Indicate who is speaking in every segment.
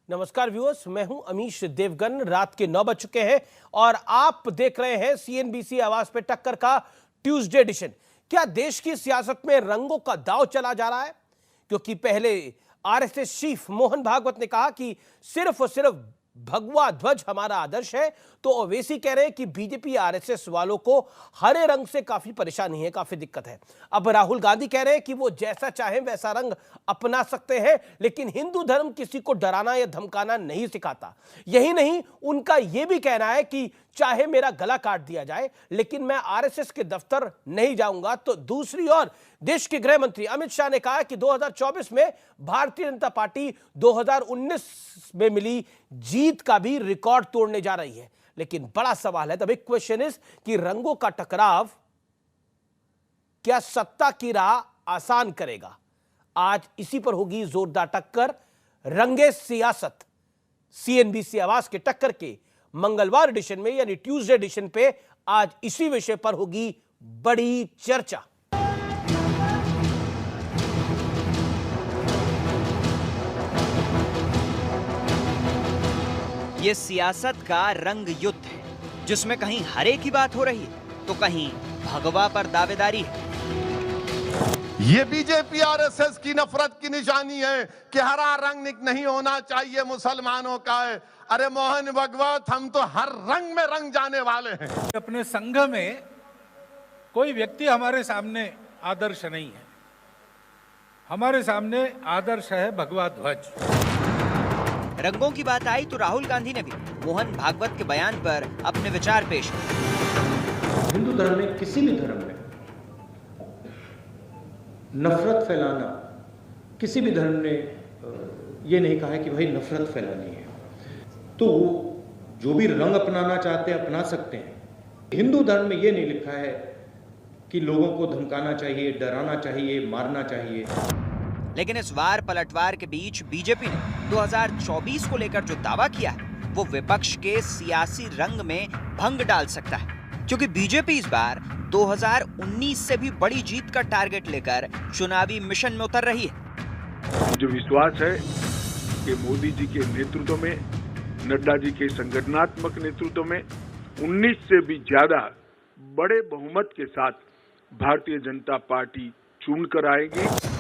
Speaker 1: नमस्कार व्यूअर्स, मैं हूं अमीश देवगन। रात के 9 बज चुके हैं और आप देख रहे हैं सीएनबीसी आवाज पे टक्कर का ट्यूसडे एडिशन। क्या देश की सियासत में रंगों का दांव चला जा रहा है? क्योंकि पहले आरएसएस चीफ मोहन भागवत ने कहा कि सिर्फ और सिर्फ भगवा ध्वज हमारा आदर्श है, तो ओवैसी कह रहे हैं कि बीजेपी आरएसएस वालों को हरे रंग से काफी परेशानी है, काफी दिक्कत है। अब राहुल गांधी कह रहे हैं कि वो जैसा चाहें वैसा रंग अपना सकते हैं, लेकिन हिंदू धर्म किसी को डराना या धमकाना नहीं सिखाता। यही नहीं, उनका यह भी कहना है कि चाहे मेरा गला काट दिया जाए लेकिन मैं आरएसएस के दफ्तर नहीं जाऊंगा। तो दूसरी ओर देश के गृह मंत्री अमित शाह ने कहा कि 2024 में भारतीय जनता पार्टी 2019 में मिली जीत का भी रिकॉर्ड तोड़ने जा रही है। लेकिन बड़ा सवाल है, द बिग क्वेश्चन इज कि रंगों का टकराव क्या सत्ता की राह आसान करेगा? आज इसी पर होगी जोरदार टक्कर। रंगे सियासत सीएनबीसी आवाज के टक्कर के मंगलवार एडिशन में यानी ट्यूसडे एडिशन पे आज इसी विषय पर होगी बड़ी चर्चा।
Speaker 2: ये सियासत का रंग युद्ध है, जिसमें कहीं हरे की बात हो रही है तो कहीं भगवा पर दावेदारी है।
Speaker 3: ये बीजेपी आरएसएस की नफरत की निशानी है कि हरा रंग नहीं होना चाहिए मुसलमानों का है। अरे मोहन भागवत, हम तो हर रंग में रंग जाने वाले हैं।
Speaker 4: अपने संघ में कोई व्यक्ति हमारे सामने आदर्श नहीं है। हमारे सामने आदर्श है भगवा ध्वज।
Speaker 2: रंगों की बात आई तो राहुल गांधी ने भी मोहन भागवत के बयान पर अपने विचार पेश किए।
Speaker 5: हिंदू धर्म में, किसी भी धर्म में नफरत फैलाना, किसी भी धर्म ने ये नहीं कहा है कि भाई नफरत फैलानी है। तो जो भी रंग अपनाना चाहते हैं अपना सकते हैं। हिंदू धर्म में ये नहीं लिखा है कि लोगों को धमकाना चाहिए, डराना चाहिए, मारना चाहिए।
Speaker 2: लेकिन इस वार पलटवार के बीच बीजेपी ने 2024 को लेकर जो दावा किया है वो विपक्ष के सियासी रंग में भंग डाल सकता है, क्योंकि बीजेपी इस बार 2019 से भी बड़ी जीत का टारगेट लेकर चुनावी मिशन में उतर रही है।
Speaker 6: मुझे विश्वास है कि मोदी जी के नेतृत्व में, नड्डा जी के संगठनात्मक नेतृत्व में 19 से भी ज्यादा बड़े बहुमत के साथ भारतीय जनता पार्टी चुन कर आएगी।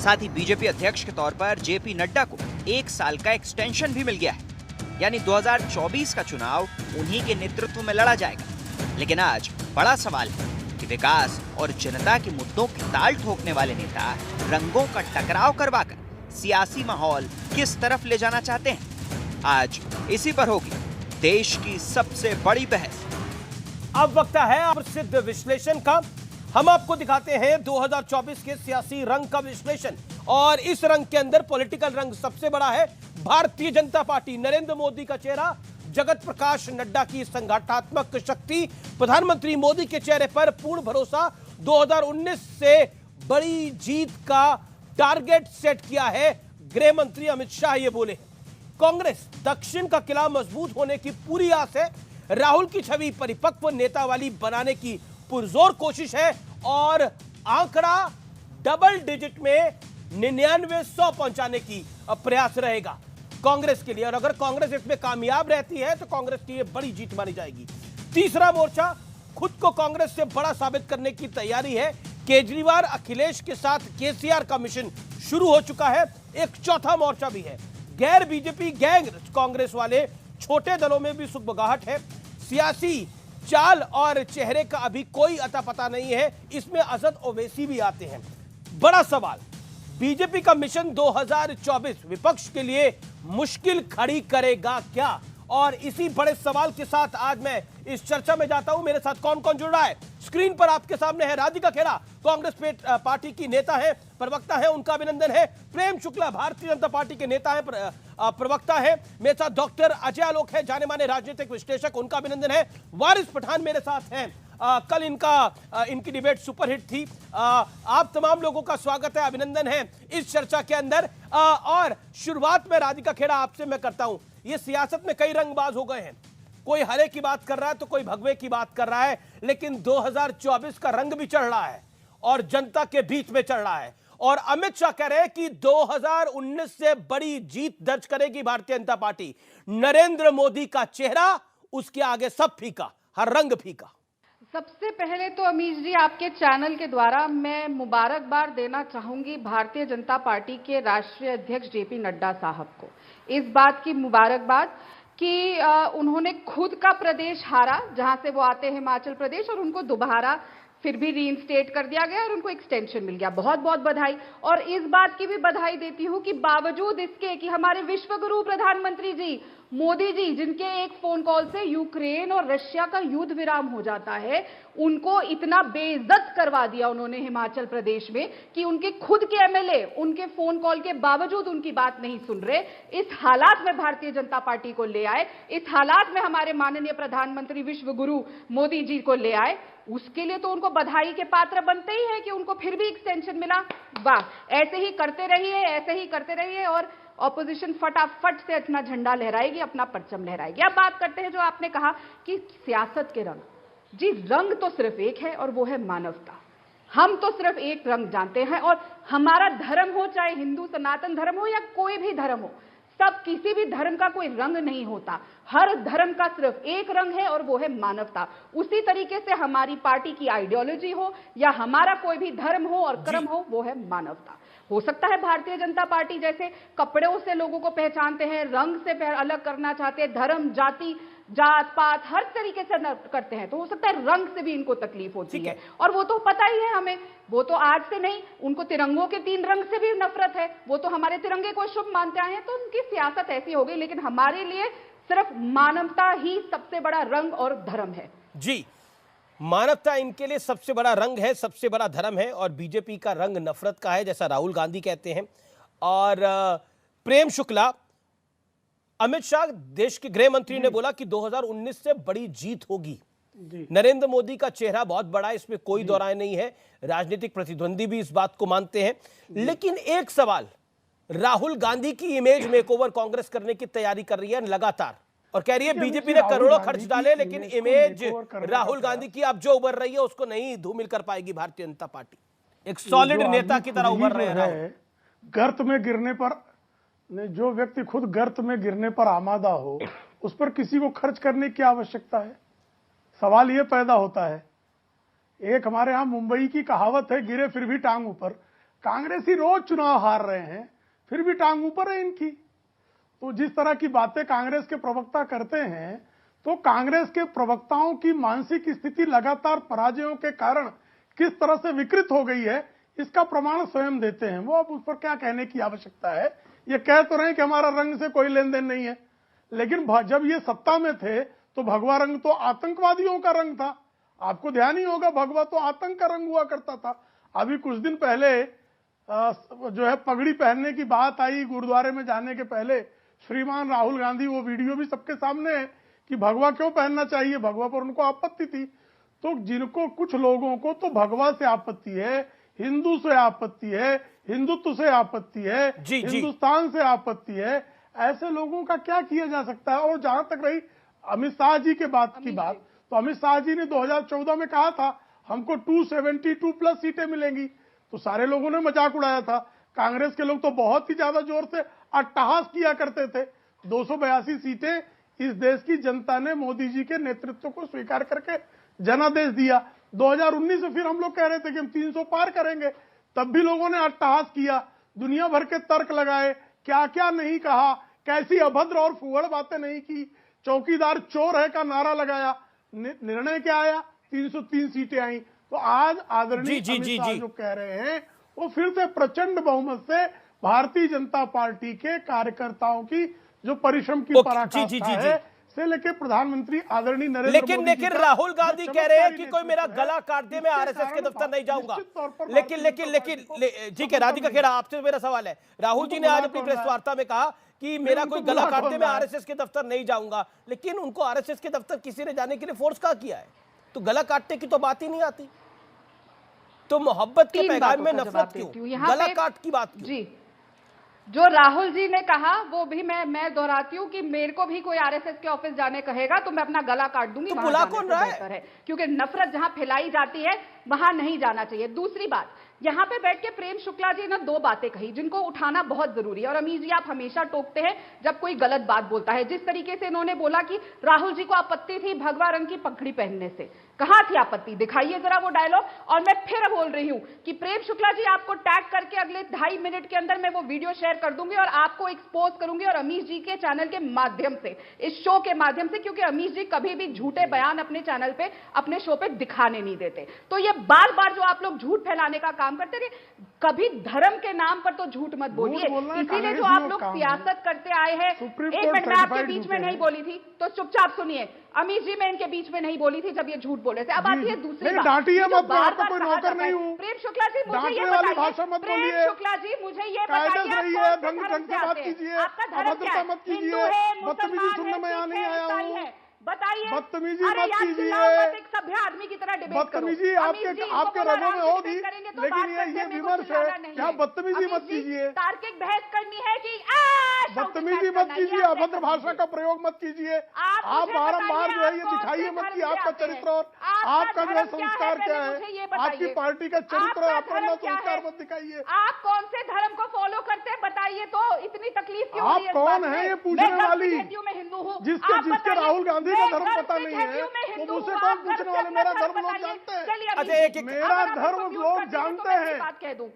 Speaker 2: साथ ही बीजेपी अध्यक्ष के तौर पर जेपी नड्डा को 1 साल का एक्सटेंशन भी मिल गया है, यानी 2024 का चुनाव उन्हीं के नेतृत्व में लड़ा जाएगा। लेकिन आज बड़ा सवाल है कि विकास और जनता के मुद्दों की ताल ठोकने वाले नेता रंगों का टकराव करवाकर सियासी माहौल किस तरफ ले जाना चाहते हैं। आज इसी पर होगी देश की सबसे बड़ी बहस।
Speaker 1: अब वक्त है प्रसिद्ध विश्लेषण का। हम आपको दिखाते हैं 2024 के सियासी रंग का विश्लेषण, और इस रंग के अंदर पॉलिटिकल रंग सबसे बड़ा है भारतीय जनता पार्टी। नरेंद्र मोदी का चेहरा, जगत प्रकाश नड्डा की संगठनात्मक शक्ति, प्रधानमंत्री मोदी के चेहरे पर पूर्ण भरोसा। 2019 से बड़ी जीत का टारगेट सेट किया है गृह मंत्री अमित शाह, ये बोले। कांग्रेस, दक्षिण का किला मजबूत होने की पूरी आस है। राहुल की छवि परिपक्व नेता वाली बनाने की पुरजोर कोशिश है और आंकड़ा डबल डिजिट में 99-100 पहुंचाने की प्रयास रहेगा कांग्रेस के लिए। और अगर कांग्रेस इसमें कामयाब रहती है तो कांग्रेस की ये बड़ी जीत मानी जाएगी। तीसरा मोर्चा, खुद को कांग्रेस से बड़ा साबित करने की तैयारी है। केजरीवाल, अखिलेश के साथ केसीआर का मिशन शुरू हो चुका है। एक चौथा मोर्चा भी है, गैर बीजेपी गैंग कांग्रेस वाले। छोटे दलों में भी सुगबगाहट है। सियासी चाल और चेहरे का अभी कोई अता पता नहीं है। इसमें असद ओवैसी भी आते हैं। बड़ा सवाल, बीजेपी का मिशन 2024 विपक्ष के लिए मुश्किल खड़ी करेगा क्या? और इसी बड़े सवाल के साथ आज मैं इस चर्चा में जाता हूं। मेरे साथ कौन कौन जुड़ रहा है? स्क्रीन पर आपके सामने है राधिका खेड़ा, कांग्रेस पार्टी की नेता है, प्रवक्ता है, उनका अभिनंदन है। प्रेम शुक्ला, भारतीय जनता पार्टी के नेता है, प्रवक्ता है। मेरे साथ डॉक्टर अजय आलोक है, जाने माने राजनीतिक विश्लेषक, उनका अभिनंदन है। वारिस पठान मेरे साथ हैं। कल इनकी डिबेट सुपरहिट थी। आप तमाम लोगों का स्वागत है, अभिनंदन है इस चर्चा के अंदर। और शुरुआत में राधिका खेड़ा आपसे मैं करता हूं। ये सियासत में कई रंगबाज हो गए हैं, कोई हरे की बात कर रहा है तो कोई भगवे की बात कर रहा है, लेकिन 2024 का रंग भी चढ़ रहा है और जनता के बीच में चढ़ रहा है। और अमित शाह कह रहे हैं कि 2019 से बड़ी जीत दर्ज करेगी भारतीय जनता पार्टी। नरेंद्र मोदी का चेहरा, उसके आगे सब फीका, हर रंग फीका।
Speaker 7: सबसे पहले तो अमीश जी, आपके चैनल के द्वारा मैं मुबारकबाद देना चाहूंगी भारतीय जनता पार्टी के राष्ट्रीय अध्यक्ष जेपी नड्डा साहब को। इस बात की मुबारकबाद कि उन्होंने खुद का प्रदेश हारा, जहां से वो आते हैं हिमाचल प्रदेश, और उनको दोबारा फिर भी रीइंस्टेट कर दिया गया और उनको एक्सटेंशन मिल गया। बहुत बहुत बधाई। और इस बात की भी बधाई देती हूं कि बावजूद इसके कि हमारे विश्वगुरु प्रधानमंत्री जी मोदी जी, जिनके एक फोन कॉल से यूक्रेन और रशिया का युद्ध विराम हो जाता है, उनको इतना बेइज्जत करवा दिया उन्होंने हिमाचल प्रदेश में कि उनके खुद के एमएलए उनके फोन कॉल के बावजूद उनकी बात नहीं सुन रहे। इस हालात में भारतीय जनता पार्टी को ले आए, इस हालात में हमारे माननीय प्रधानमंत्री विश्वगुरु मोदी जी को ले आए। उसके लिए तो उनको बधाई के पात्र बनते ही है कि उनको फिर भी एक्सटेंशन मिला। वाह, ऐसे ही करते रहिए, ऐसे ही करते रहिए और ऑपोजिशन फटाफट से अपना झंडा लहराएगी, अपना परचम लहराएगी। अब बात करते हैं जो आपने कहा कि सियासत के रंग। जी, रंग तो सिर्फ एक है और वो है मानवता। हम तो सिर्फ एक रंग जानते हैं और हमारा धर्म हो, चाहे हिंदू सनातन धर्म हो या कोई भी धर्म हो, सब किसी भी धर्म का कोई रंग नहीं होता। हर धर्म का सिर्फ एक रंग है और वो है मानवता। उसी तरीके से हमारी पार्टी की आइडियोलॉजी हो या हमारा कोई भी धर्म हो और कर्म हो, वो है मानवता। हो सकता है भारतीय जनता पार्टी जैसे कपड़ों से लोगों को पहचानते हैं, रंग से अलग करना चाहते हैं, धर्म, जाति, जात पात हर तरीके से करते हैं, तो हो सकता है रंग से भी इनको तकलीफ होती है। और वो तो पता ही है हमें, वो तो आज से नहीं, उनको तिरंगों के 3 रंग से भी नफरत है। वो तो हमारे तिरंगे को शुभ मानते आए हैं, तो उनकी सियासत ऐसी हो गई। लेकिन हमारे लिए सिर्फ मानवता ही सबसे बड़ा रंग और धर्म है।
Speaker 1: जी, मानवता इनके लिए सबसे बड़ा रंग है, सबसे बड़ा धर्म है। और बीजेपी का रंग नफरत का है, जैसा राहुल गांधी कहते हैं। और प्रेम शुक्ला, अमित शाह देश के गृह मंत्री ने बोला कि 2019 से बड़ी जीत होगी। नरेंद्र मोदी का चेहरा बहुत बड़ा है, इसमें कोई दो राय नहीं है। राजनीतिक प्रतिद्वंदी भी इस बात को मानते हैं। लेकिन एक सवाल, राहुल गांधी की इमेज मेकओवर कांग्रेस करने की तैयारी कर रही है लगातार, और कह रही है बीजेपी ने करोड़ों खर्च डाले, लेकिन इमेज राहुल गांधी की अब जो उभर रही है उसको नहीं धूमिल कर पाएगी भारतीय जनता पार्टी। एक सॉलिड नेता की तरह उभर रहे हैं।
Speaker 8: गर्त में गिरने पर, जो व्यक्ति खुद गर्त में गिरने पर आमादा हो, उस पर किसी को खर्च करने की आवश्यकता है? सवाल यह पैदा होता है। एक हमारे यहां मुंबई की कहावत है, गिरे फिर भी टांग ऊपर। कांग्रेसी रोज चुनाव हार रहे हैं, फिर भी टांग ऊपर है इनकी। तो जिस तरह की बातें कांग्रेस के प्रवक्ता करते हैं, तो कांग्रेस के प्रवक्ताओं की मानसिक स्थिति लगातार पराजयों के कारण किस तरह से विकृत हो गई है, इसका प्रमाण स्वयं देते हैं। वो अब उस पर क्या कहने की आवश्यकता है। ये कह तो रहे हैं कि हमारा रंग से कोई लेन देन नहीं है, लेकिन जब ये सत्ता में थे तो भगवा रंग तो आतंकवादियों का रंग था। आपको ध्यान ही होगा, भगवा तो आतंक का रंग हुआ करता था। अभी कुछ दिन पहले जो है पगड़ी पहनने की बात आई, गुरुद्वारे में जाने के पहले श्रीमान राहुल गांधी, वो वीडियो भी सबके सामने है कि भगवा क्यों पहनना चाहिए, भगवा पर उनको आपत्ति थी। तो जिनको, कुछ लोगों को तो भगवा से आपत्ति है, हिंदू से आपत्ति है, हिंदुत्व से आपत्ति है, हिंदुस्तान से आपत्ति है, ऐसे लोगों का क्या किया जा सकता है। और जहां तक रही अमित शाह जी के बात की बात, तो अमित शाह जी ने 2014 में कहा था हमको 272 प्लस सीटें मिलेंगी, तो सारे लोगों ने मजाक उड़ाया था। कांग्रेस के लोग तो बहुत ही ज्यादा जोर से अट्टहास किया करते थे। 282 सीटें इस देश की जनता ने मोदी जी के नेतृत्व को स्वीकार करके जनादेश दिया। 2019 में फिर हम लोग कह रहे थे कि हम 300 पार करेंगे, तब भी लोगों ने अट्टहास किया, दुनिया भर के तर्क लगाए, क्या क्या नहीं कहा, कैसी अभद्र और फुहड़ बातें नहीं की, चौकीदार चोर है का नारा लगाया। निर्णय क्या आया? 303 सीटें आई। तो आज आदरणीय अमित शाह जो कह रहे हैं, वो फिर से प्रचंड बहुमत से भारतीय जनता पार्टी के कार्यकर्ताओं की जो परिश्रम की पराकाष्ठा है से लेकर प्रधानमंत्री आदरणीय नरेंद्र मोदी।
Speaker 1: लेकिन राहुल गांधी कह रहे हैं कि कोई मेरा गला काट दे, मैं आरएसएस के दफ्तर नहीं जाऊंगा। लेकिन ठीक है राधिका खेड़ा, आपसे मेरा सवाल है, राहुल जी ने आज अपनी प्रेस वार्ता में कहा कि मेरा कोई गला काट दे, मैं आरएसएस के दफ्तर नहीं जाऊंगा, लेकिन उनको आरएसएस के दफ्तर किसी ने जाने के लिए फोर्स कहा किया है? तो गला काटने की तो बात ही नहीं आती, तो मोहब्बत के पैगाम में नफरत क्यों, गला काट की बात क्यों?
Speaker 7: जी, जो राहुल जी ने कहा वो भी मैं दोहराती हूँ कि मेरे को भी कोई आरएसएस के ऑफिस जाने कहेगा तो मैं अपना गला काट दूंगी।
Speaker 1: तो बुला कौन रहा है?
Speaker 7: क्योंकि नफरत जहां फैलाई जाती है, वहां नहीं जाना चाहिए। दूसरी बात, यहां पे बैठ के प्रेम शुक्ला जी ने दो बातें कही जिनको उठाना बहुत जरूरी है। और अमीश जी, आप हमेशा टोकते हैं जब कोई गलत बात बोलता है। जिस तरीके से इन्होंने बोला कि राहुल जी को आपत्ति थी भगवा रंग की पगड़ी पहनने से, कहां थी आपत्ति? दिखाइए जरा वो डायलॉग। और मैं फिर बोल रही हूं कि प्रेम शुक्ला जी, आपको टैग करके अगले 2.5 मिनट के अंदर मैं वो वीडियो शेयर कर दूंगी और आपको एक्सपोज करूंगी, और अमीश जी के चैनल के माध्यम से, इस शो के माध्यम से, क्योंकि अमीश जी कभी भी झूठे बयान अपने चैनल पे, अपने शो पे दिखाने नहीं देते। तो ये बार बार जो आप लोग झूठ फैलाने का काम करते थे, कभी धर्म के नाम पर तो झूठ मत बोलिए। इसीलिए जो आप लोग सियासत करते आए हैं, एक मिनट, मैं आपके बीच में नहीं बोली थी तो चुपचाप सुनिए। अमीश जी, मैं इनके बीच में नहीं बोली थी जब ये झूठ बोले थे। अब आती है दूसरी बात।
Speaker 8: डांटिए मत, आपका कोई नौकर नहीं हूं।
Speaker 7: प्रेम शुक्ला जी, मुझे ये
Speaker 8: बताइए, भाषा मत बोलिए।
Speaker 7: प्रेम शुक्ला जी, मुझे ये बताइए,
Speaker 8: ढंग से बात कीजिए, अभद्रता मत कीजिए, बदतमीजी सुनने में यहाँ नहीं आया हूँ।
Speaker 7: बताइए,
Speaker 8: बदतमीजी मत कीजिए,
Speaker 7: एक सभ्य आदमी की तरह डिबेट करो।
Speaker 8: बदतमीजी आपके रगों में होगी, लेकिन ये विमर्श है, यहाँ बदतमीजी मत कीजिए।
Speaker 7: तार्किक बहस करनी है कि
Speaker 8: बदतमीजी मत कीजिए, अभद्र भाषा का प्रयोग मत कीजिए। आप बारंबार जो है ये दिखाइए मत कि आपका चरित्र और आपका जो है संस्कार क्या है, आपकी पार्टी का चरित्र और अपना संस्कार मत दिखाइए।
Speaker 7: आप कौन से धर्म को फॉलो करते हैं बताइए तो, इतनी तकलीफ क्यों?
Speaker 8: आप कौन है ये पूछने वाली?
Speaker 7: मैं हिंदू हूँ।
Speaker 8: जिसके राहुल गांधी का धर्म पता नहीं है, वो मुझसे कौन पूछने वाले? मेरा धर्म लोग जानते हैं।
Speaker 1: अच्छा,
Speaker 8: मेरा धर्म लोग जानते हैं,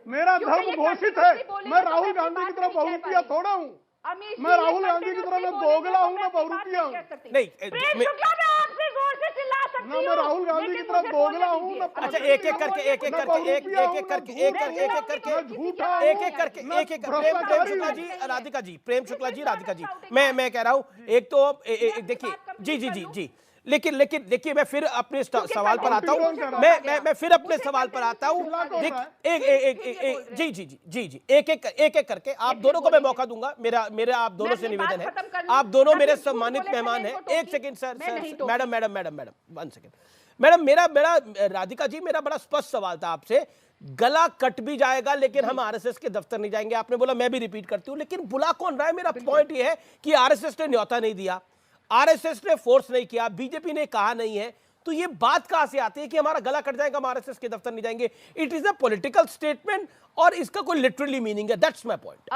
Speaker 8: मेरा धर्म घोषित है। मैं राहुल गांधी की तरह बहुरूपिया थोड़ा हूँ। मैं राहुल गांधी की तरह मैं दोगला हूँ, मैं बहुरूपिया हूँ।
Speaker 1: नहीं,
Speaker 8: मैं राहुल गांधी की तरह दोगला हूँ।
Speaker 1: अच्छा, एक एक करके प्रेम शुक्ला जी, राधिका जी, प्रेम शुक्ला जी, राधिका जी, मैं कह रहा हूँ, एक तो देखिए, जी, लेकिन देखिए, मैं फिर अपने सवाल पर आता हूँ। मैं फिर अपने सवाल पर आता हूँ। जी, एक एक करके आप दोनों को मैं मौका दूंगा। मेरा आप दोनों से निवेदन है, आप दोनों मेरे सम्मानित मेहमान हैं। एक second sir, madam 1 second. Madam, मेरा राधिका जी, मेरा बड़ा स्पष्ट सवाल था आपसे। गला कट भी जाएगा लेकिन हम आरएसएस के दफ्तर नहीं जाएंगे, आपने बोला, मैं भी रिपीट करती हूं, लेकिन बुला कौन रहा है? मेरा पॉइंट यह है कि आरएसएस ने न्योता नहीं दिया, आरएसएस ने फोर्स नहीं किया, बीजेपी ने कहा नहीं है, तो ये बात कहां से आती है कि हमारा गला कट जाएगा, हम आरएसएस के दफ्तर नहीं जाएंगे? It is a political statement और इसका कोई लिटरली मीनिंग है। That's my point.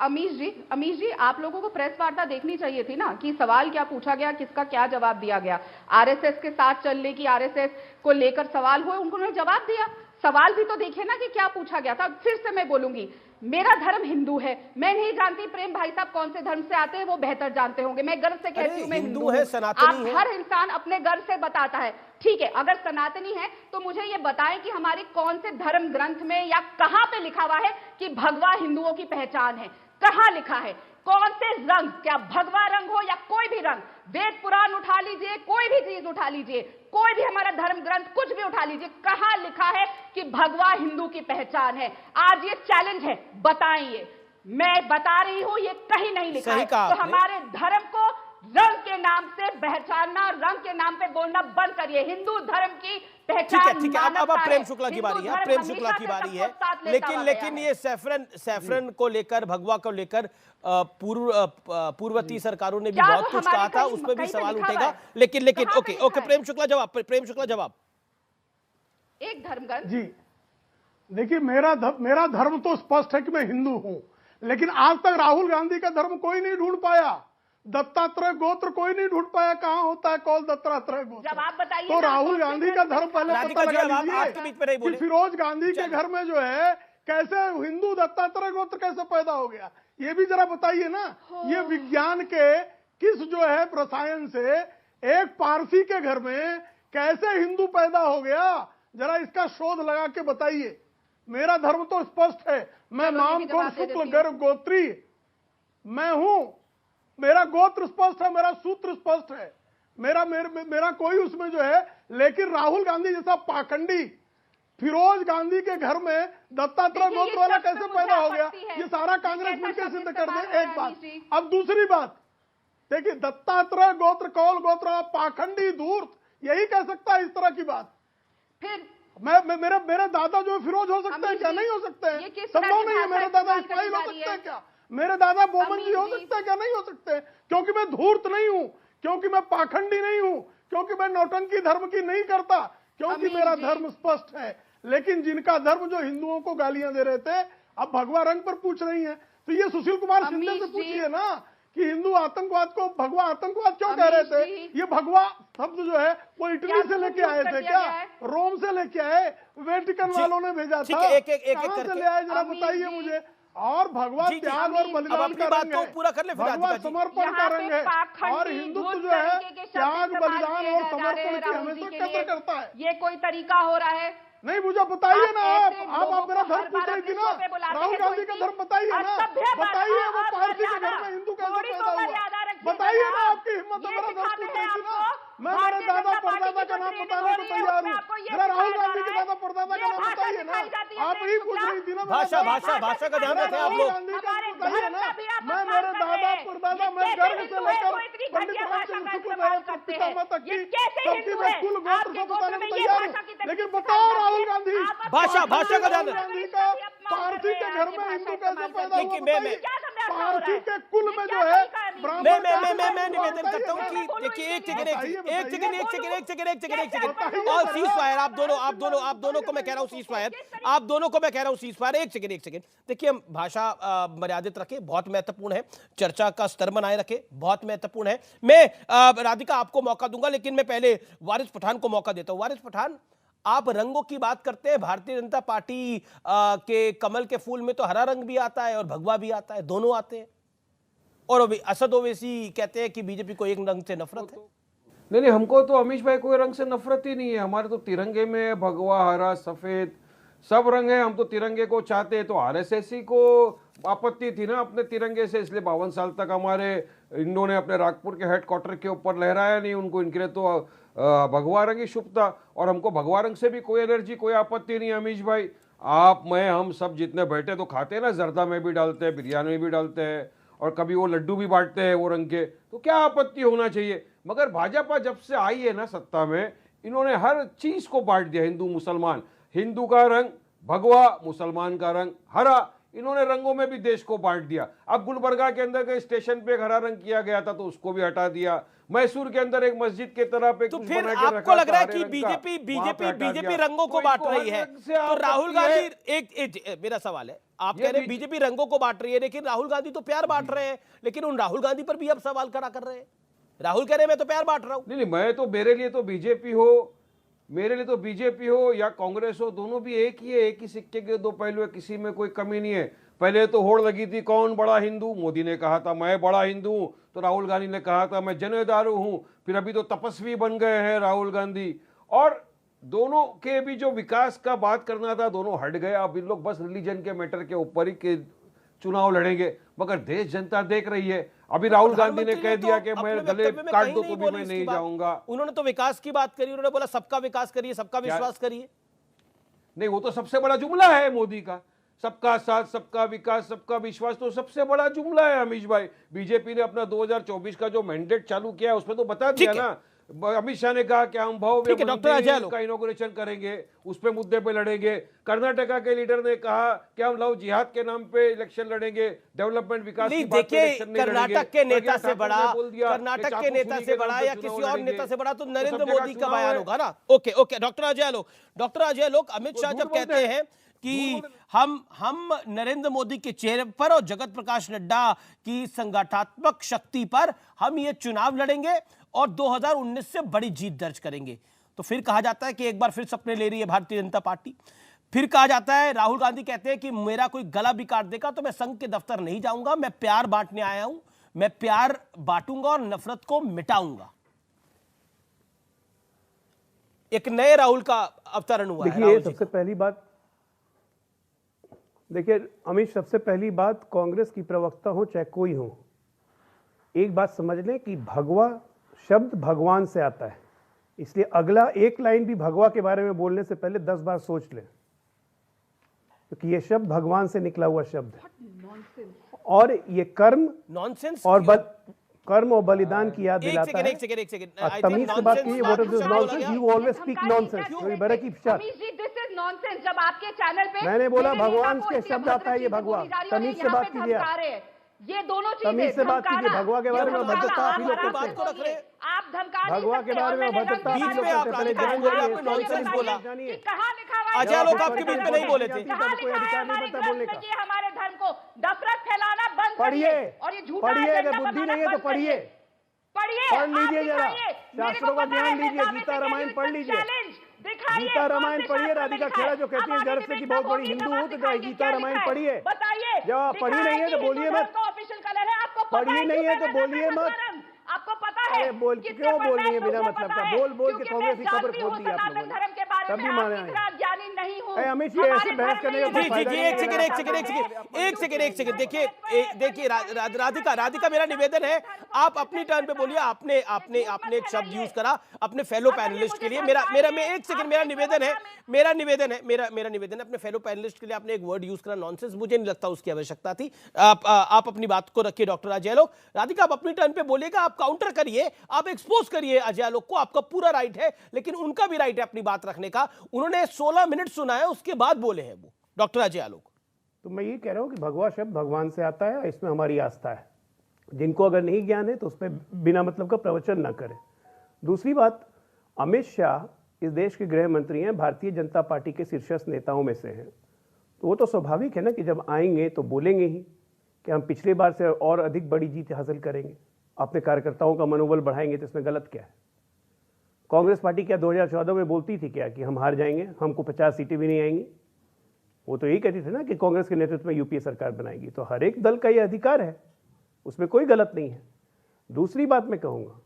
Speaker 1: Amish ji, आप लोगों को प्रेस वार्ता देखनी चाहिए थी ना, कि सवाल क्या पूछा गया, किसका क्या जवाब दिया गया। आरएसएस के साथ चलने की, आरएसएस को लेकर सवाल हुए, उन्होंने जवाब दिया। सवाल भी तो देखिए ना कि क्या पूछा गया था। फिर से मैं बोलूंगी, मेरा धर्म हिंदू है। मैं नहीं जानती प्रेम भाई साहब कौन से धर्म से आते हैं, वो बेहतर जानते होंगे। मैं गर्व से कहती हूँ मैं हिंदू है, सनातनी है। हर इंसान अपने गर्व से बताता है, ठीक है। अगर सनातनी है तो मुझे ये बताएं कि हमारे कौन से धर्म ग्रंथ में या कहां पे लिखा हुआ है कि भगवा हिंदुओं की पहचान है? कहां लिखा है? कौन से रंग, क्या भगवा रंग हो या कोई भी रंग, वेद पुराण उठा लीजिए, कोई भी चीज उठा लीजिए, कोई भी हमारा धर्म ग्रंथ कुछ भी उठा लीजिए, कहां लिखा है कि भगवा हिंदू की पहचान है? आज ये चैलेंज है, बताइए। मैं बता रही हूं, ये कहीं नहीं लिखा है। तो हमारे धर्म को रंग के नाम से पहचानना, रंग के नाम पे बोलना बंद करिए। हिंदू धर्म की पहचान, ठीक है। अब प्रेम शुक्ला की बारी है, प्रेम शुक्ला की बारी है। लेकिन ये सैफरन को लेकर, भगवा को लेकर पूर्ववर्ती सरकारों ने भी बहुत कुछ कहा था, उस पर भी सवाल उठेगा। लेकिन ओके, प्रेम शुक्ला जवाब।
Speaker 7: एक धर्म
Speaker 8: जी, देखिए, मेरा धर्म तो स्पष्ट है कि मैं हिंदू हूं, लेकिन आज तक राहुल गांधी का धर्म कोई नहीं ढूंढ पाया। दत्तात्रेय गोत्र कोई नहीं ढूंढ पाया, कहां होता है कौल दत्तात्रेय गोत्र?
Speaker 7: जब आप बताइए
Speaker 8: तो राहुल गांधी का धर्म पहले पता लगा लीजिए कि फिरोज गांधी के घर में जो है कैसे हिंदू दत्तात्रेय गोत्र कैसे पैदा हो गया, ये भी जरा बताइए ना। ये विज्ञान के किस जो है रसायन से एक पारसी के घर में कैसे हिंदू पैदा हो गया, जरा इसका शोध लगा के बताइए। मेरा धर्म तो स्पष्ट है, मैं माम को शुक्ल गर्भ गोत्री मैं हूं, मेरा गोत्र स्पष्ट है, मेरा सूत्र स्पष्ट है, मेरा कोई उसमें जो है। लेकिन राहुल गांधी जैसा पाखंडी फिरोज गांधी के घर में दत्तात्रेय गोत्र वाला कैसे पैदा हो गया, ये सारा कांग्रेस मिलकर सिद्ध कर दे। एक बात। अब दूसरी बात देखिए, दत्तात्रेय गोत्र कौल गोत्र पाखंडी धूर्त, यही कह सकता है इस तरह की बात।
Speaker 7: फिर
Speaker 8: मेरे दादा जो फिरोज हो सकते हैं क्या? नहीं हो सकते हैं, संभव नहीं है। मेरे दादा इस्माइल हो सकते हैं क्या? मेरे दादा बोमन जी हो सकते हैं क्या? नहीं हो सकते, क्योंकि मैं धूर्त नहीं हूं, क्योंकि मैं पाखंडी नहीं हूं, क्योंकि मैं नौटंकी धर्म की नहीं करता, क्योंकि
Speaker 7: अमीर
Speaker 8: मेरा
Speaker 7: जी।
Speaker 8: धर्म स्पष्ट है। लेकिन जिनका धर्म जो हिंदुओं को गालियां दे रहे थे, अब भगवा रंग पर पूछ रही हैं। तो ये सुशील कुमार शिंदे
Speaker 7: अमीश
Speaker 8: से
Speaker 7: जी।
Speaker 8: पूछिए ना कि हिंदू आतंकवाद को भगवा आतंकवाद क्यों कह रहे थे।
Speaker 7: अमीश जी।
Speaker 8: ये भगवा शब्द जो है वो इटली
Speaker 7: क्या
Speaker 8: से लेके आए
Speaker 7: कर
Speaker 8: थे,
Speaker 7: दिया
Speaker 8: क्या
Speaker 7: गया है?
Speaker 8: रोम से लेके आए, वेटिकन वालों ने भेजा
Speaker 1: ठीक
Speaker 8: था।
Speaker 1: है, एक
Speaker 8: कहां से
Speaker 1: करके।
Speaker 8: ले आए जरा
Speaker 7: अमीश
Speaker 8: बताइए
Speaker 7: जी।
Speaker 8: मुझे। और भगवा
Speaker 1: जी, जी,
Speaker 8: त्याग और
Speaker 7: अमीश,
Speaker 8: बलिदान
Speaker 1: अब अपनी
Speaker 8: का
Speaker 1: बात
Speaker 8: रंग
Speaker 1: को
Speaker 8: है,
Speaker 1: पूरा कर ले फिर
Speaker 8: भगवा
Speaker 1: राधिका जी।
Speaker 8: समर्पण
Speaker 7: यहाँ
Speaker 8: का
Speaker 7: पे
Speaker 8: रंग है।
Speaker 7: पाखंडी,
Speaker 8: और हिंदुत्व
Speaker 7: धूर्त
Speaker 8: जो है
Speaker 7: तरीके के शब्द
Speaker 8: त्याग
Speaker 7: इस्तेमाल
Speaker 8: बलिदान
Speaker 7: किए
Speaker 8: और
Speaker 7: जा रहे
Speaker 8: समर्पण
Speaker 7: हैं
Speaker 8: की
Speaker 7: राहुल
Speaker 8: हमेशा
Speaker 7: जी के
Speaker 8: कदर
Speaker 7: लिए।
Speaker 8: करता है।
Speaker 7: ये कोई तरीका हो रहा है?
Speaker 8: नहीं मुझे बताइए
Speaker 7: आप
Speaker 8: ना,
Speaker 7: ऐसे
Speaker 8: आप
Speaker 7: लोगों
Speaker 8: मेरा
Speaker 7: को
Speaker 8: धर्म
Speaker 7: हर
Speaker 8: पूछ
Speaker 7: बार
Speaker 8: रही थी
Speaker 7: अपने
Speaker 8: ना।
Speaker 7: शो पे बुलाते
Speaker 8: राहुल
Speaker 7: हैं,
Speaker 8: गांधी
Speaker 7: कोई
Speaker 8: का
Speaker 7: चीज
Speaker 8: धर्म बताइए ना,
Speaker 7: असभ्य
Speaker 8: बताइए वो पारसी के घर
Speaker 7: मर्यादा,
Speaker 8: में हिंदू कैसे
Speaker 7: थोड़ी तो
Speaker 8: पैदा हुआ।
Speaker 7: मर्यादा रखिएगा
Speaker 8: बताइए ना,
Speaker 7: आप।
Speaker 8: आपकी हिम्मत है,
Speaker 7: ये
Speaker 8: मेरा धर्म
Speaker 7: सिखाते
Speaker 8: पूछ
Speaker 7: हैं
Speaker 8: रही थी ना।
Speaker 7: आपको।
Speaker 8: मैं मेरे
Speaker 7: भारतीय
Speaker 8: दादा
Speaker 7: जनता पार्टी
Speaker 8: परदादा
Speaker 7: की
Speaker 8: का
Speaker 7: जो
Speaker 8: नाम
Speaker 7: ट्रेनिंग
Speaker 8: बताने
Speaker 7: हो
Speaker 8: को
Speaker 7: रही है,
Speaker 8: तैयार
Speaker 7: उसमें
Speaker 8: हूँ।
Speaker 7: आपको ये
Speaker 8: मेरा राहुल
Speaker 7: सिखाया
Speaker 8: गांधी
Speaker 7: जा
Speaker 8: के
Speaker 7: रहा है।
Speaker 8: दादा परदादा का
Speaker 7: ये
Speaker 8: नाम
Speaker 7: भाषा
Speaker 8: बताइए ना।
Speaker 7: सिखाई जाती है
Speaker 8: आप
Speaker 7: अपने
Speaker 8: ही पूछ
Speaker 7: खिलाफ।
Speaker 8: रही थी ना।
Speaker 1: भाषा का ध्यान रखें आप लोग।
Speaker 8: गांधी का
Speaker 7: हमारे
Speaker 8: बताइए
Speaker 7: धर्म
Speaker 8: ना।
Speaker 7: का भी आप
Speaker 8: मैं
Speaker 7: अपमान
Speaker 8: मेरे
Speaker 7: कर रहे
Speaker 8: दादा
Speaker 7: हैं।
Speaker 8: परदादा
Speaker 7: ये
Speaker 8: मैं
Speaker 7: कैसे
Speaker 8: गर्व से
Speaker 7: हिंदू है,
Speaker 8: लेकर
Speaker 7: वो इतनी
Speaker 8: पंडित
Speaker 7: घटिया भाषा
Speaker 8: रामचंद्र
Speaker 7: का
Speaker 8: शुक्ल
Speaker 7: इस्तेमाल
Speaker 8: मेरे
Speaker 7: करते
Speaker 8: पितामह
Speaker 7: हैं।
Speaker 8: तक
Speaker 7: ये
Speaker 8: की
Speaker 7: कैसे
Speaker 8: सबकी
Speaker 7: हिंदू
Speaker 8: मैं
Speaker 7: है?
Speaker 8: कुल गोत्र
Speaker 7: आपके
Speaker 8: से
Speaker 7: गोत्र
Speaker 8: बताने
Speaker 7: में
Speaker 8: को
Speaker 7: ये
Speaker 8: तैयार
Speaker 7: भाषा की
Speaker 8: हूँ।
Speaker 7: तकलीफ
Speaker 8: लेकिन
Speaker 7: सिखाई
Speaker 8: बताओ
Speaker 7: जाती
Speaker 8: राहुल
Speaker 7: है।
Speaker 8: गांधी,
Speaker 7: आप अपने
Speaker 1: भाषा का ध्यान
Speaker 8: राहुल
Speaker 1: रखें।
Speaker 8: गांधी का पारसी के घर में हिंदू कैसे पैदा हुआ
Speaker 1: देखिए, मैं-
Speaker 7: क्या समझा हो रहा
Speaker 8: पारसी
Speaker 7: है?
Speaker 8: के कुल
Speaker 7: ये
Speaker 8: में
Speaker 7: क्या
Speaker 8: जो है
Speaker 7: तरीका है?
Speaker 8: ब्राह्मण
Speaker 1: मैं
Speaker 8: का
Speaker 1: निवेदन
Speaker 8: बताइए
Speaker 1: करता हूँ
Speaker 8: ना।
Speaker 1: कि देखिए एक सेकंड
Speaker 8: बताइए,
Speaker 1: और सीज फायर आप दोनों को मैं कह रहा हूँ सीज फायर, आप दोनों को मैं कह रहा हूँ सीज फायर। एक सेकंड देखिए, हम भाषा मर्यादित रखें, बहुत महत्वपूर्ण है, चर्चा का स्तर बनाए रखें, बहुत महत्वपूर्ण है। मैं राधिका आपको मौका दूंगा, लेकिन मैं पहले वारिस पठान को मौका देता हूं। वारिस पठान, आप रंगों की बात करते हैं, भारतीय जनता पार्टी के कमल के फूल में तो हरा रंग भी आता है और भगवा भी आता है, दोनों आते हैं। और असद ओवैसी कहते हैं कि बीजेपी को एक रंग से नफरत है।
Speaker 9: नहीं, हमको तो अमीश भाई कोई रंग से नफरत ही नहीं है। हमारे तो तिरंगे में भगवा, हरा, सफेद सब रंग है। हम तो तिरंगे को चाहते हैं। तो आरएसएस को आपत्ति थी ना अपने तिरंगे से, इसलिए 52 साल तक हमारे इंडो ने अपने नागपुर के हेडक्वार्टर के ऊपर लहराया नहीं उनको। इनके लिए तो भगवा रंग ही शुभ था। और हमको भगवा रंग से भी कोई एलर्जी, कोई आपत्ति नहीं है। अमीश भाई, आप, मैं, हम सब जितने बैठे तो खाते हैं ना, जर्दा में भी डालते हैं, बिरयानी में भी डालते हैं, और कभी वो लड्डू भी बांटते हैं वो रंग के। तो क्या आपत्ति होना चाहिए। मगर भाजपा जब से आई है ना सत्ता में, इन्होंने हर चीज को बांट दिया, हिंदू मुसलमान। हिंदू का रंग भगवा, मुसलमान का रंग हरा, इन्होंने रंगों में भी देश को बांट दिया। अब गुलबर्गा के अंदर के स्टेशन पे एक हरा रंग किया गया था तो उसको भी हटा दिया। मैसूर के अंदर एक मस्जिद के तरह पे
Speaker 1: तो
Speaker 9: कुछ
Speaker 1: फिर
Speaker 9: बना के
Speaker 1: आपको
Speaker 9: रखा
Speaker 1: लग
Speaker 9: था
Speaker 1: रहा है
Speaker 9: हरे
Speaker 1: कि
Speaker 9: रंग का, वहां पे हटा
Speaker 1: बीजेपी
Speaker 9: दिया।
Speaker 1: रंगों को
Speaker 9: तो
Speaker 1: बांट
Speaker 9: इनको
Speaker 1: रही
Speaker 9: हर
Speaker 1: है।
Speaker 9: रंग से
Speaker 1: तो राहुल
Speaker 9: आपत्ति है।
Speaker 1: गांधी, मेरा सवाल है, आप
Speaker 9: ये
Speaker 1: कह रहे हैं बीजेपी रंगों को बांट रही है, लेकिन राहुल गांधी तो प्यार बांट रहे हैं। लेकिन उन राहुल गांधी पर भी आप सवाल खड़ा कर रहे हैं। राहुल कह रहे हैं मैं तो प्यार बांट रहा हूं।
Speaker 9: नहीं, मैं तो, मेरे लिए तो बीजेपी हो, या कांग्रेस हो, दोनों भी एक ही है। एक ही सिक्के के दो पहलू है, किसी में कोई कमी नहीं है। पहले तो होड़ लगी थी कौन बड़ा हिंदू, मोदी ने कहा था मैं बड़ा हिंदू हूं, तो राहुल गांधी ने कहा था मैं जनेदारू हूं। फिर अभी तो तपस्वी बन गए हैं राहुल गांधी। और दोनों के भी जो विकास का बात करना था, दोनों हट गए। अब इन लोग बस रिलीजन के मैटर के ऊपर ही के चुनाव लड़ेंगे। मगर देश जनता देख रही है। अभी राहुल गांधी ने कह दिया कि मैं गले काट दो तो भी मैं नहीं जाऊंगा।
Speaker 1: उन्होंने तो विकास की बात करी, उन्होंने बोला सबका विकास करिए, सबका विश्वास करिए।
Speaker 9: नहीं, वो तो सबसे बड़ा जुमला है मोदी का। सबका साथ, सबका विकास, सबका विश्वास तो सबसे बड़ा जुमला है अमीश भाई। बीजेपी ने अपना 2024 का जो मैंडेट चालू किया है उसमें तो बता दिया ना। अमित शाह ने कहा कि हम भव्य मंदिर का इनॉग्रेशन करेंगे, उस पे मुद्दे पे लड़ेंगे। कर्नाटका के लीडर ने कहा कि हम लव जिहाद के नाम पे इलेक्शन लड़ेंगे, डेवलपमेंट विकास की बात पे इलेक्शन नहीं लड़ेंगे।
Speaker 1: कर्नाटक के नेता से बड़ा, कर्नाटक के नेता से बड़ा या किसी और नेता से बड़ा तो नरेंद्र मोदी का बयान होगा ना। ओके, डॉक्टर अजय लोग अमित शाह जब कहते हैं कि हम नरेंद्र मोदी के चेहरे पर और जगत प्रकाश नड्डा की संगठनात्मक शक्ति पर हम ये चुनाव लड़ेंगे और 2019 से बड़ी जीत दर्ज करेंगे, तो फिर कहा जाता है कि एक बार फिर सपने ले रही है भारतीय जनता पार्टी। फिर कहा जाता है, राहुल गांधी कहते हैं कि मेरा कोई गला भी काट देगा तो मैं संघ के दफ्तर नहीं जाऊंगा, मैं प्यार बांटने आया हूं, मैं प्यार बांटूंगा और नफरत को मिटाऊंगा। एक नए राहुल का अवतरण हुआ है।
Speaker 10: देखिए, सबसे पहली बात, देखिए अमित, सबसे पहली बात, कांग्रेस की प्रवक्ता हो चाहे कोई हो, एक बात समझ लें कि भगवा शब्द भगवान से आता है। इसलिए अगला एक लाइन भी भगवा के बारे में बोलने से पहले 10 बार सोच लें, क्योंकि ये शब्द भगवान से निकला हुआ शब्द है। और ये कर्म
Speaker 1: नॉनसेंस
Speaker 10: और कर्म और बलिदान की याद दिलाता है।
Speaker 1: एक सेकंड
Speaker 10: तमीज से बात कीजिए। What is this nonsense? You always speak nonsense, so you better keep shut.
Speaker 7: Amish ji, this is nonsense. जब आपके चैनल पे
Speaker 10: मैंने बोला
Speaker 7: मेरे
Speaker 10: भगवान
Speaker 7: नेता को
Speaker 10: के
Speaker 7: इतनी
Speaker 10: शब्द आता है, ये
Speaker 7: अभद्र
Speaker 10: भगवा।
Speaker 7: चीजें बोली जा रही है और
Speaker 10: तमीज से
Speaker 7: यहाँ
Speaker 10: बात
Speaker 7: पे
Speaker 10: कीजिए।
Speaker 7: धमका रहे हैं। ये दोनों
Speaker 10: तमीज
Speaker 7: चीजें
Speaker 10: से बात कीजिए। भगवा के बारे में अभद्रता आप ही लोग
Speaker 1: बात
Speaker 10: करते
Speaker 1: को रख रहे
Speaker 10: हैं।
Speaker 1: हैं।
Speaker 7: आप धमका
Speaker 10: भगवा के बारे में अभद्रता
Speaker 1: बीच
Speaker 10: आप ही
Speaker 1: में
Speaker 10: लोग
Speaker 1: आप
Speaker 10: करते हैं।
Speaker 1: राधिका
Speaker 10: पहले
Speaker 1: बोले,
Speaker 10: जानिए,
Speaker 1: आपने नॉनसेंस बोला।
Speaker 10: जानिए।
Speaker 7: कहाँ लिखा हुआ है?
Speaker 1: अजय लोग आपके बीच में नहीं बोले थे।
Speaker 7: कहाँ लिखा है हमारे ग्रंथ में कि हमारे धर्म को नफरत फैलाना बंद
Speaker 10: पढ़िए,
Speaker 7: करिए और ये झूठा
Speaker 10: पढ़िए,
Speaker 7: एजेंडा
Speaker 10: अगर बुद्धि
Speaker 7: बनाना
Speaker 10: नहीं है तो
Speaker 7: बंद करिए।
Speaker 10: पढ़िए,
Speaker 7: पढ़िए,
Speaker 10: पढ़ लीजिए
Speaker 7: आप
Speaker 10: जरा,
Speaker 7: दिखाइए।
Speaker 10: शास्त्रों का ज्ञान लीजिए, गीता रामायण पढ़ लीजिए। गीता रामायण पढ़िए। राधिका खेड़ा जो कहती है गर्व से कि बहुत बड़ी हिंदू हूँ, तो जरा गीता रामायण पढ़िए।
Speaker 7: बताइए,
Speaker 10: जब आप पढ़ी नहीं है तो बोलिए मत।
Speaker 7: ऑफिशियल कलर है, आपको पता
Speaker 10: पढ़ी
Speaker 7: है
Speaker 10: नहीं
Speaker 7: क्यों
Speaker 10: है तो
Speaker 7: पहना
Speaker 10: बोलिए
Speaker 7: था
Speaker 10: मत।
Speaker 7: धर्म? आपको पता है
Speaker 10: अरे बोल
Speaker 7: किसने
Speaker 10: क्यों बोल
Speaker 7: पढ़ना
Speaker 10: रही है बिना
Speaker 7: मुझे
Speaker 10: मतलब
Speaker 7: पता
Speaker 10: का?
Speaker 7: है,
Speaker 10: बोल बोल के
Speaker 7: क्योंकि
Speaker 10: कांग्रेस की
Speaker 7: मैं
Speaker 10: खबर
Speaker 7: जानती
Speaker 10: खोल
Speaker 7: हूँ
Speaker 10: दी आप
Speaker 7: सनातन
Speaker 10: लोगों ने।
Speaker 7: धर्म के बारे
Speaker 10: तब
Speaker 7: में
Speaker 10: भी माने
Speaker 7: आपकी तरह ज्ञानी नहीं हूँ।
Speaker 10: अमित जी ऐसे बहस करने का कोई
Speaker 1: जी
Speaker 10: फायदा नहीं है।
Speaker 1: एक सेकंड देखिए राधिका मेरा निवेदन है, आप अपनी टर्न पे बोलिए। आपने एक शब्द यूज करा अपने फेलो पैनलिस्ट के लिए। मेरा निवेदन है अपने फेलो पैनलिस्ट के लिए। आपने एक वर्ड यूज करा नॉनसेंस, मुझे नहीं लगता उसकी आवश्यकता थी। आप अपनी बात को रखिए डॉक्टर अजय आलोक। राधिका आप अपनी टर्न पे बोलिएगा, आप काउंटर करिए, आप एक्सपोज करिए अजय आलोक को, आपका पूरा राइट है, लेकिन उनका भी राइट है अपनी बात रखने का। उन्होंने 16 मिनट सुना है, उसके बाद बोले हैं वो डॉक्टर अजय आलोक।
Speaker 10: तो मैं ये कह रहा हूं कि भगवा शब्द भगवान से आता है, इसमें हमारी आस्था है। जिनको अगर नहीं ज्ञान है तो उस पर बिना मतलब का प्रवचन ना करें। दूसरी बात, अमित शाह इस देश के गृह मंत्री हैं, भारतीय जनता पार्टी के शीर्षस्थ नेताओं में से हैं, तो वो तो स्वाभाविक है ना कि जब आएंगे तो बोलेंगे ही कि हम पिछली बार से और अधिक बड़ी जीत हासिल करेंगे, अपने कार्यकर्ताओं का मनोबल बढ़ाएंगे। तो इसमें गलत क्या है? कांग्रेस पार्टी क्या 2014 में बोलती थी क्या कि हम हार जाएंगे, हमको 50 सीटें भी नहीं आएंगी? वो तो यही कहती थी ना कि कांग्रेस के नेतृत्व में यूपीए सरकार बनाएगी। तो हर एक दल का ये अधिकार है, उसमें कोई गलत नहीं है। दूसरी बात मैं कहूँगा,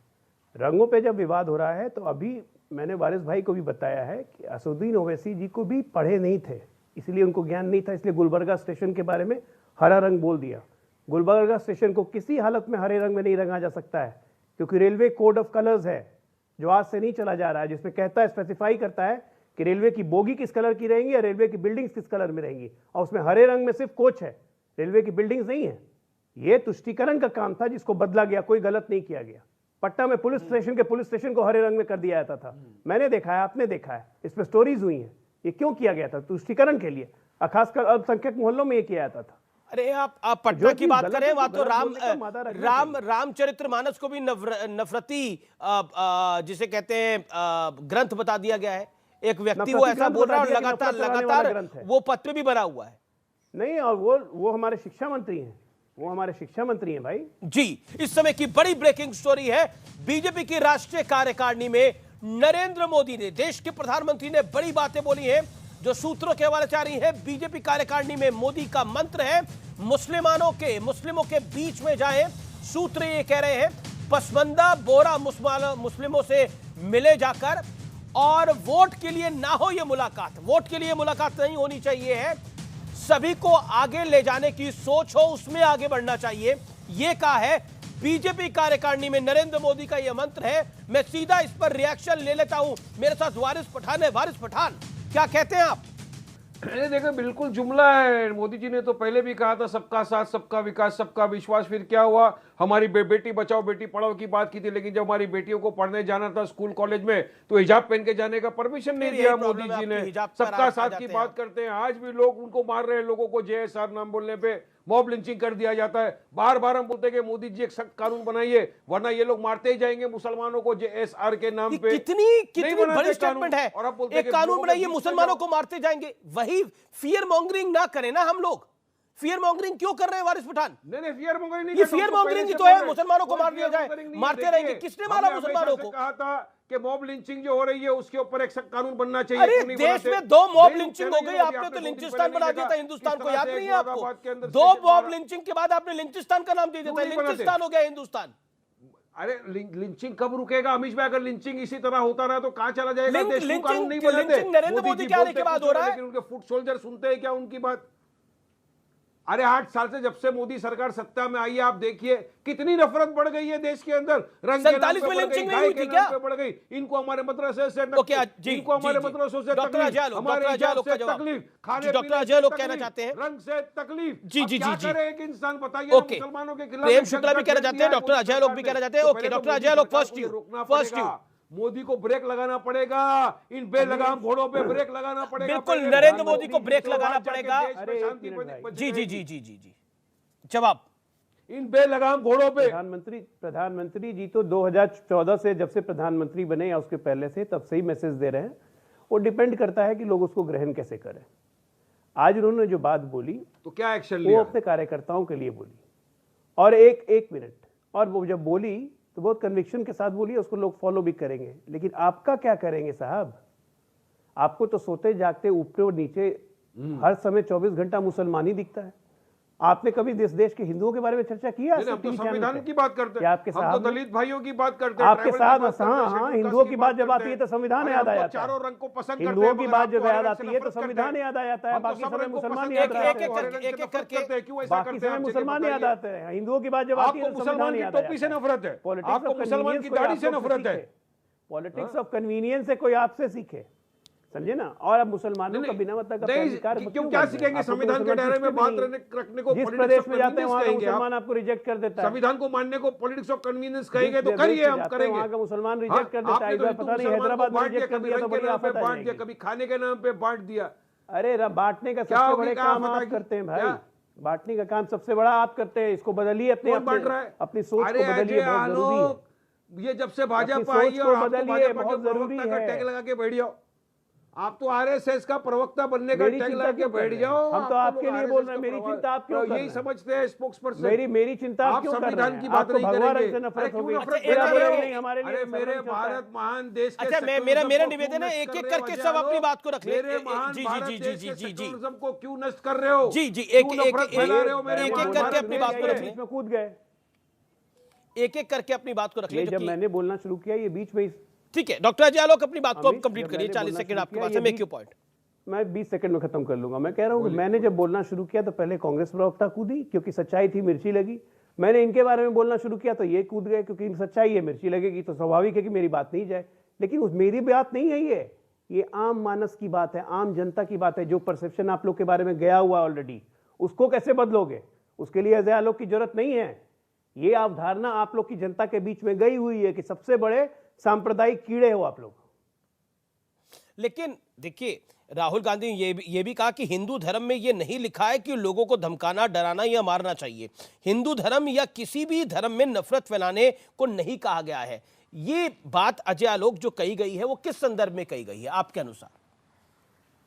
Speaker 10: रंगों पे जब विवाद हो रहा है तो अभी मैंने वारिस भाई को भी बताया है कि असदुद्दीन ओवैसी जी को भी पढ़े नहीं थे, इसलिए उनको ज्ञान नहीं था, इसलिए गुलबर्गा स्टेशन के बारे में हरा रंग बोल दिया। गुलबर्गा स्टेशन को किसी हालत में हरे रंग में नहीं रंगा जा सकता है, क्योंकि रेलवे कोड ऑफ कलर्स है जो आज से नहीं चला जा रहा है, जिसमें कहता है, स्पेसिफाई करता है कि रेलवे की बोगी किस कलर की रहेंगी या रेलवे की बिल्डिंग्स किस कलर में रहेंगी, और उसमें हरे रंग में सिर्फ कोच है, रेलवे की बिल्डिंग्स नहीं है। यह तुष्टीकरण का काम था जिसको बदला गया, कोई गलत नहीं किया गया। पटना में पुलिस स्टेशन को हरे रंग में कर दिया जाता था, मैंने देखा है, आपने देखा है, इस पर स्टोरीज हुई हैं। ये क्यों किया गया था? तुष्टीकरण के लिए, खासकर अल्पसंख्यक मोहल्लों में ये किया जाता था।
Speaker 1: अरे आप पटना की बात करें, वहां तो रामचरितमानस को भी नफरती जिसे कहते हैं ग्रंथ बता दिया गया है। एक व्यक्ति वो ऐसा बोल रहा है और लगातार वो पत्र भी बना हुआ है।
Speaker 10: नहीं, और वो हमारे शिक्षा मंत्री हैं, वो हमारे शिक्षा मंत्री हैं भाई
Speaker 1: जी। इस समय की बड़ी ब्रेकिंग स्टोरी है, बीजेपी की राष्ट्रीय कार्यकारिणी में नरेंद्र मोदी ने, देश के प्रधानमंत्री ने बड़ी बातें बोली हैं जो सूत्रों के हवाले से आ रही है। बीजेपी कार्यकारिणी में मोदी का मंत्र है मुस्लिमों के बीच में जाएं। सूत्र ये कह रहे हैं पसमंदा बोरा मुस्लिमों से मिले जाकर, और वोट के लिए ना हो ये मुलाकात, वोट के लिए मुलाकात नहीं होनी चाहिए है, सभी को आगे ले जाने की सोच हो, उसमें आगे बढ़ना चाहिए, ये कहा है बीजेपी कार्यकारिणी में। नरेंद्र मोदी का यह मंत्र है। मैं सीधा इस पर रिएक्शन ले लेता हूं, मेरे साथ वारिस पठान है। वारिस पठान, क्या कहते हैं आप?
Speaker 9: ये देखो, बिल्कुल जुमला है। मोदी जी ने तो पहले भी कहा था सबका साथ, सबका विकास, सबका विश्वास। फिर क्या हुआ? हमारी बेटी बचाओ बेटी पढ़ाओ की बात की थी, लेकिन जब हमारी बेटियों को पढ़ने जाना था स्कूल कॉलेज में तो हिजाब पहन के जाने का परमिशन नहीं दिया मोदी जी ने। सबका साथ की बात करते हैं, आज भी लोग उनको मार रहे हैं, लोगों को JSR नाम बोलने पे मॉब लिंचिंग कर दिया जाता है। बार बार हम बोलते हैं कि मोदी जी एक सख्त कानून बनाइए, वरना ये लोग मारते ही जाएंगे मुसलमानों को JSR के नाम पे।
Speaker 1: कितनी बड़ी स्टेटमेंट है। और एक कानून बनाइए, मुसलमानों को मारते जाएंगे। वही फियर मॉन्गरिंग ना करें ना हम लोग। फियर मॉन्गरिंग क्यों कर रहे हैं वारिस पठान?
Speaker 9: नहीं, फियर मॉन्गरिंग नहीं,
Speaker 1: ये फियर मॉन्गरिंग तो है, मुसलमानों को मार दिया जाए, मारते रहेंगे। किसने मारा मुसलमानों को?
Speaker 9: कहा था कि मॉब लिंचिंग जो हो रही है उसके ऊपर एक सख्त कानून बनना चाहिए।
Speaker 1: अरे देश में 2 मॉब लिंचिंग हो गई, आपने तो लिंचिस्तान बना दिया था हिंदुस्तान को, याद नहीं है आपको? 2 मॉब लिंचिंग के बाद आपने लिंचिस्तान का नाम दे दिया था, लिंचिस्तान हो गया हिंदुस्तान।
Speaker 9: अरे लिंचिंग कब रुकेगा अमित भाई? अगर लिंचिंग इसी तरह होता रहा तो कहां चला जाएगा देश?
Speaker 1: लिंचिंग नरेंद्र मोदी के आने के बाद हो रहा है,
Speaker 9: लेकिन उनके फुट सोल्जर सुनते हैं क्या उनकी बात? अरे 8 साल से जब से मोदी सरकार सत्ता में आई है, आप देखिए कितनी नफरत बढ़ गई है देश के अंदर। रंग के नाम पे बढ़ गई, गाय के नाम पे बढ़ गई। इनको हमारे मदरसे से इनको हमारे मदरसों से तकलीफ, हमारे हिजाब से तकलीफ, खाने
Speaker 1: डॉक्टर अजय लोग कहना चाहते हैं
Speaker 9: रंग से तकलीफ।
Speaker 1: जी।
Speaker 9: क्या करे एक इंसान, बताइए मुसलमानों के खिलाफ।
Speaker 1: प्रेम शुक्ला भी कहना चाहते हैं, डॉक्टर अजय लोग भी कहना चाहते हैं। ओके डॉक्टर अजय लोग, फर्स्ट यू
Speaker 9: मोदी को ब्रेक लगाना पड़ेगा, इन बेलगाम घोड़ों पे ब्रेक लगाना पड़ेगा।
Speaker 1: बिल्कुल, नरेंद्र मोदी को ब्रेक लगाना पड़ेगा। जी। जवाब
Speaker 9: इन बेलगाम घोड़ों पे।
Speaker 10: प्रधानमंत्री जी तो 2014 से, जब से प्रधानमंत्री बने या उसके पहले से, तब से ही मैसेज दे रहे हैं। वो डिपेंड करता है कि लोग उसको ग्रहण कैसे करें। आज उन्होंने जो बात बोली
Speaker 9: तो क्या एक्शन
Speaker 10: लिया?
Speaker 9: लिया?
Speaker 10: वो अपने कार्यकर्ताओं के लिए बोली, और एक मिनट, और वो जब बोली तो बहुत कन्विक्शन के साथ बोली, उसको लोग फॉलो भी करेंगे। लेकिन आपका क्या करेंगे साहब? आपको तो सोते जागते ऊपर और नीचे हर समय 24 घंटा मुसलमान ही दिखता है। आपने कभी देश के हिंदुओं के बारे में चर्चा किया?
Speaker 9: हम तो संविधान की बात करते हैं,
Speaker 10: आपके
Speaker 9: हम तो दलित भाइयों की बात करते हैं,
Speaker 10: आपके साथ। हाँ, हिंदुओं की बात जब आती है तो संविधान याद आ जाता है।
Speaker 9: चारों रंग को पसंद करते हैं।
Speaker 10: हिंदुओं की बात जब याद आती है तो संविधान याद आ जाता है। बाकी समय मुसलमान याद आते हैं। बाकी समय मुसलमान याद आते हैं। हिंदुओं की बात जब आती है तो संविधान याद आ जाता है।
Speaker 9: टोपी से नफरत है, आपको मुसलमान की दाढ़ी से नफरत है।
Speaker 10: पॉलिटिक्स ऑफ कन्वीनियंस से कोई आपसे सीखे, समझे ना? और अब मुसलमानों का बिना मतलब का अधिकार
Speaker 9: क्यों क्या सीखेंगे? संविधान के दायरे में बात रखने को
Speaker 10: जिस प्रदेश में जाते हैं वहां का मुसलमान आपको रिजेक्ट कर देता है।
Speaker 9: संविधान को मानने को पॉलिटिक्स ऑफ कन्वीनियंस कहेंगे तो करिए, हम करेंगे।
Speaker 10: वहां का मुसलमान रिजेक्ट कर देता है। पता नहीं हैदराबाद में रिजेक्ट कर दिया तो बड़ी आफत
Speaker 9: बांट दिया, कभी खाने के नाम पे बांट दिया।
Speaker 10: अरे बांटने का सबसे बड़े काम आप करते हैं भाई। बांटने का काम सबसे बड़ा आप करते हैं। इसको बदलिए, अपनी सोच को बदलिए, बहुत जरूरी है।
Speaker 9: ये जब से भाजपा आई है और आपको भाजपा के प्रवक्ता का टैग लगा के बैठ जाओ। आप तो आरएसएस का प्रवक्ता बनने का टैग लगा के बैठ जाओ।
Speaker 10: हम तो आपके लिए बोल रहे हैं। मेरी चिंता आप क्यों कर रहे हैं?
Speaker 9: यही समझते हैं स्पोक्स पर्सन।
Speaker 10: मेरी चिंता आप क्यों कर रहे हैं?
Speaker 9: संविधान की बात नहीं करेंगे।
Speaker 10: नफरत हो गई।
Speaker 9: हमारे लिए मेरे भारत महान देश के।
Speaker 1: अच्छा, मेरा निवेदन है, एक एक करके सब अपनी बात को रख ले।
Speaker 9: जी को क्यों नष्ट कर रहे हो?
Speaker 1: जी एक करके अपनी बात को रख ले।
Speaker 10: इसमें कूद गए।
Speaker 1: एक करके अपनी बात को रख ले।
Speaker 10: जब मैंने बोलना शुरू किया, ये बीच में।
Speaker 1: ठीक है डॉक्टर अजय आलोक, अपनी बात को कंप्लीट करिए। 40 सेकंड आपके पास है, मेक योर पॉइंट।
Speaker 10: मैं 20 सेकंड में खत्म कर लूंगा। मैं कह रहा हूं कि मैंने जब बोलना शुरू किया तो पहले कांग्रेस प्रवक्ता कूदी क्योंकि सच्चाई थी, मिर्ची लगी। मैंने इनके बारे में बोलना शुरू किया तो ये कूद गए क्योंकि सच्चाई है, मिर्ची लगेगी तो स्वाभाविक है कि मेरी बात नहीं जाए। लेकिन मेरी बात नहीं है, ये आम मानस की बात है, आम जनता की बात है। जो परसेप्शन आप लोग के बारे में गया हुआ ऑलरेडी, उसको कैसे बदलोगे? उसके लिए अजय आलोक की जरूरत नहीं है। ये अवधारणा आप लोग की जनता के बीच में गई हुई है कि सबसे बड़े सांप्रदायिक कीड़े हो आप लोग।
Speaker 1: लेकिन देखिए, राहुल गांधी ने ये भी कहा कि हिंदू धर्म में ये नहीं लिखा है कि लोगों को धमकाना, डराना या मारना चाहिए। हिंदू धर्म या किसी भी धर्म में नफरत फैलाने को नहीं कहा गया है। ये बात अजय आलोक जो कही गई है वो किस संदर्भ में कही गई है आपके अनुसार?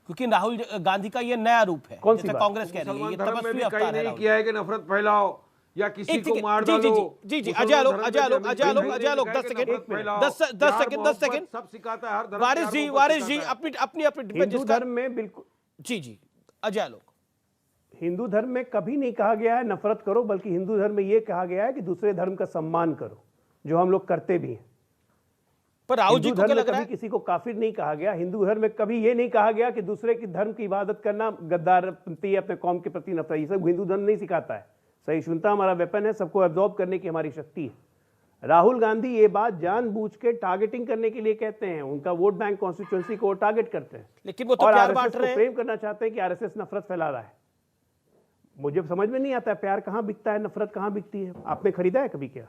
Speaker 1: क्योंकि राहुल गांधी का ये नया रूप है, जैसे कांग्रेस कह रही है, ये तपस्वी अवतार है।
Speaker 9: नहीं किया है कि नफरत फैलाओ या किसी को मार डालो।
Speaker 1: जी अजय आलोक 10 सेकंड
Speaker 9: सब सिखाता है हर धर्म।
Speaker 1: वारिस जी अपनी
Speaker 10: हिंदू धर्म में बिल्कुल।
Speaker 1: जी अजय आलोक,
Speaker 10: हिंदू धर्म में कभी नहीं कहा गया है नफरत करो, बल्कि हिंदू धर्म में यह कहा गया है कि दूसरे धर्म का सम्मान करो, जो हम लोग करते भी हैं।
Speaker 1: पर राहुल जी को क्या लग रहा है?
Speaker 10: कभी किसी को काफिर नहीं कहा गया। हिंदू धर्म में कभी यह नहीं कहा गया कि दूसरे की धर्म की इबादत करना गद्दारपंथी, अपने कौम के प्रति नफरत, ये सब हिंदू धर्म नहीं सिखाता है। सहिष्णुता हमारा वेपन है, सबको एब्जॉर्ब करने की हमारी शक्ति है। राहुल गांधी ये बात जानबूझ के टारगेटिंग करने के लिए कहते हैं। उनका वोट बैंक कॉन्स्टिट्यूएंसी को टारगेट करते हैं,
Speaker 1: लेकिन वो तो प्यार बांट रहे हैं।
Speaker 10: प्रेम करना चाहते हैं कि आरएसएस नफरत फैला रहा है। मुझे समझ में नहीं आता है प्यार कहां बिकता है, नफरत कहां बिकती है। आपने खरीदा है कभी क्या?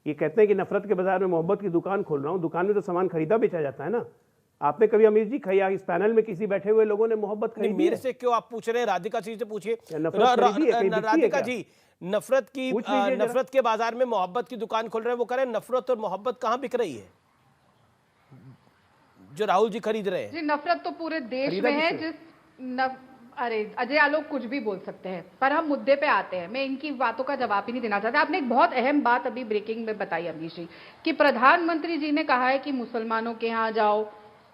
Speaker 10: ये कहते हैं कि नफरत के बाजार में मोहब्बत की दुकान खोल रहा हूं। दुकान में तो सामान खरीदा बेचा जाता है ना। आपने कभी अमीर जी खैया इस पैनल में किसी बैठे हुए लोगों ने मोहब्बत खरीदी?
Speaker 1: मेरे से क्यों आप पूछ रहे हैं? राधिका जी से पूछिए।
Speaker 10: राधिका
Speaker 1: जी, नफरत के बाजार में मोहब्बत की दुकान खोल रहे हैं, वो कह रहे हैं नफरत और मोहब्बत कहां बिक रही है जो राहुल जी खरीद रहे हैं?
Speaker 7: जी नफरत तो पूरे देश में है। अरे अजय आलोक कुछ भी बोल सकते हैं, पर हम मुद्दे पे आते हैं। मैं इनकी बातों का जवाब ही नहीं देना चाहता। आपने एक बहुत अहम बात अभी ब्रेकिंग में बताई अमीश जी, कि प्रधानमंत्री जी ने कहा है कि मुसलमानों के यहाँ जाओ।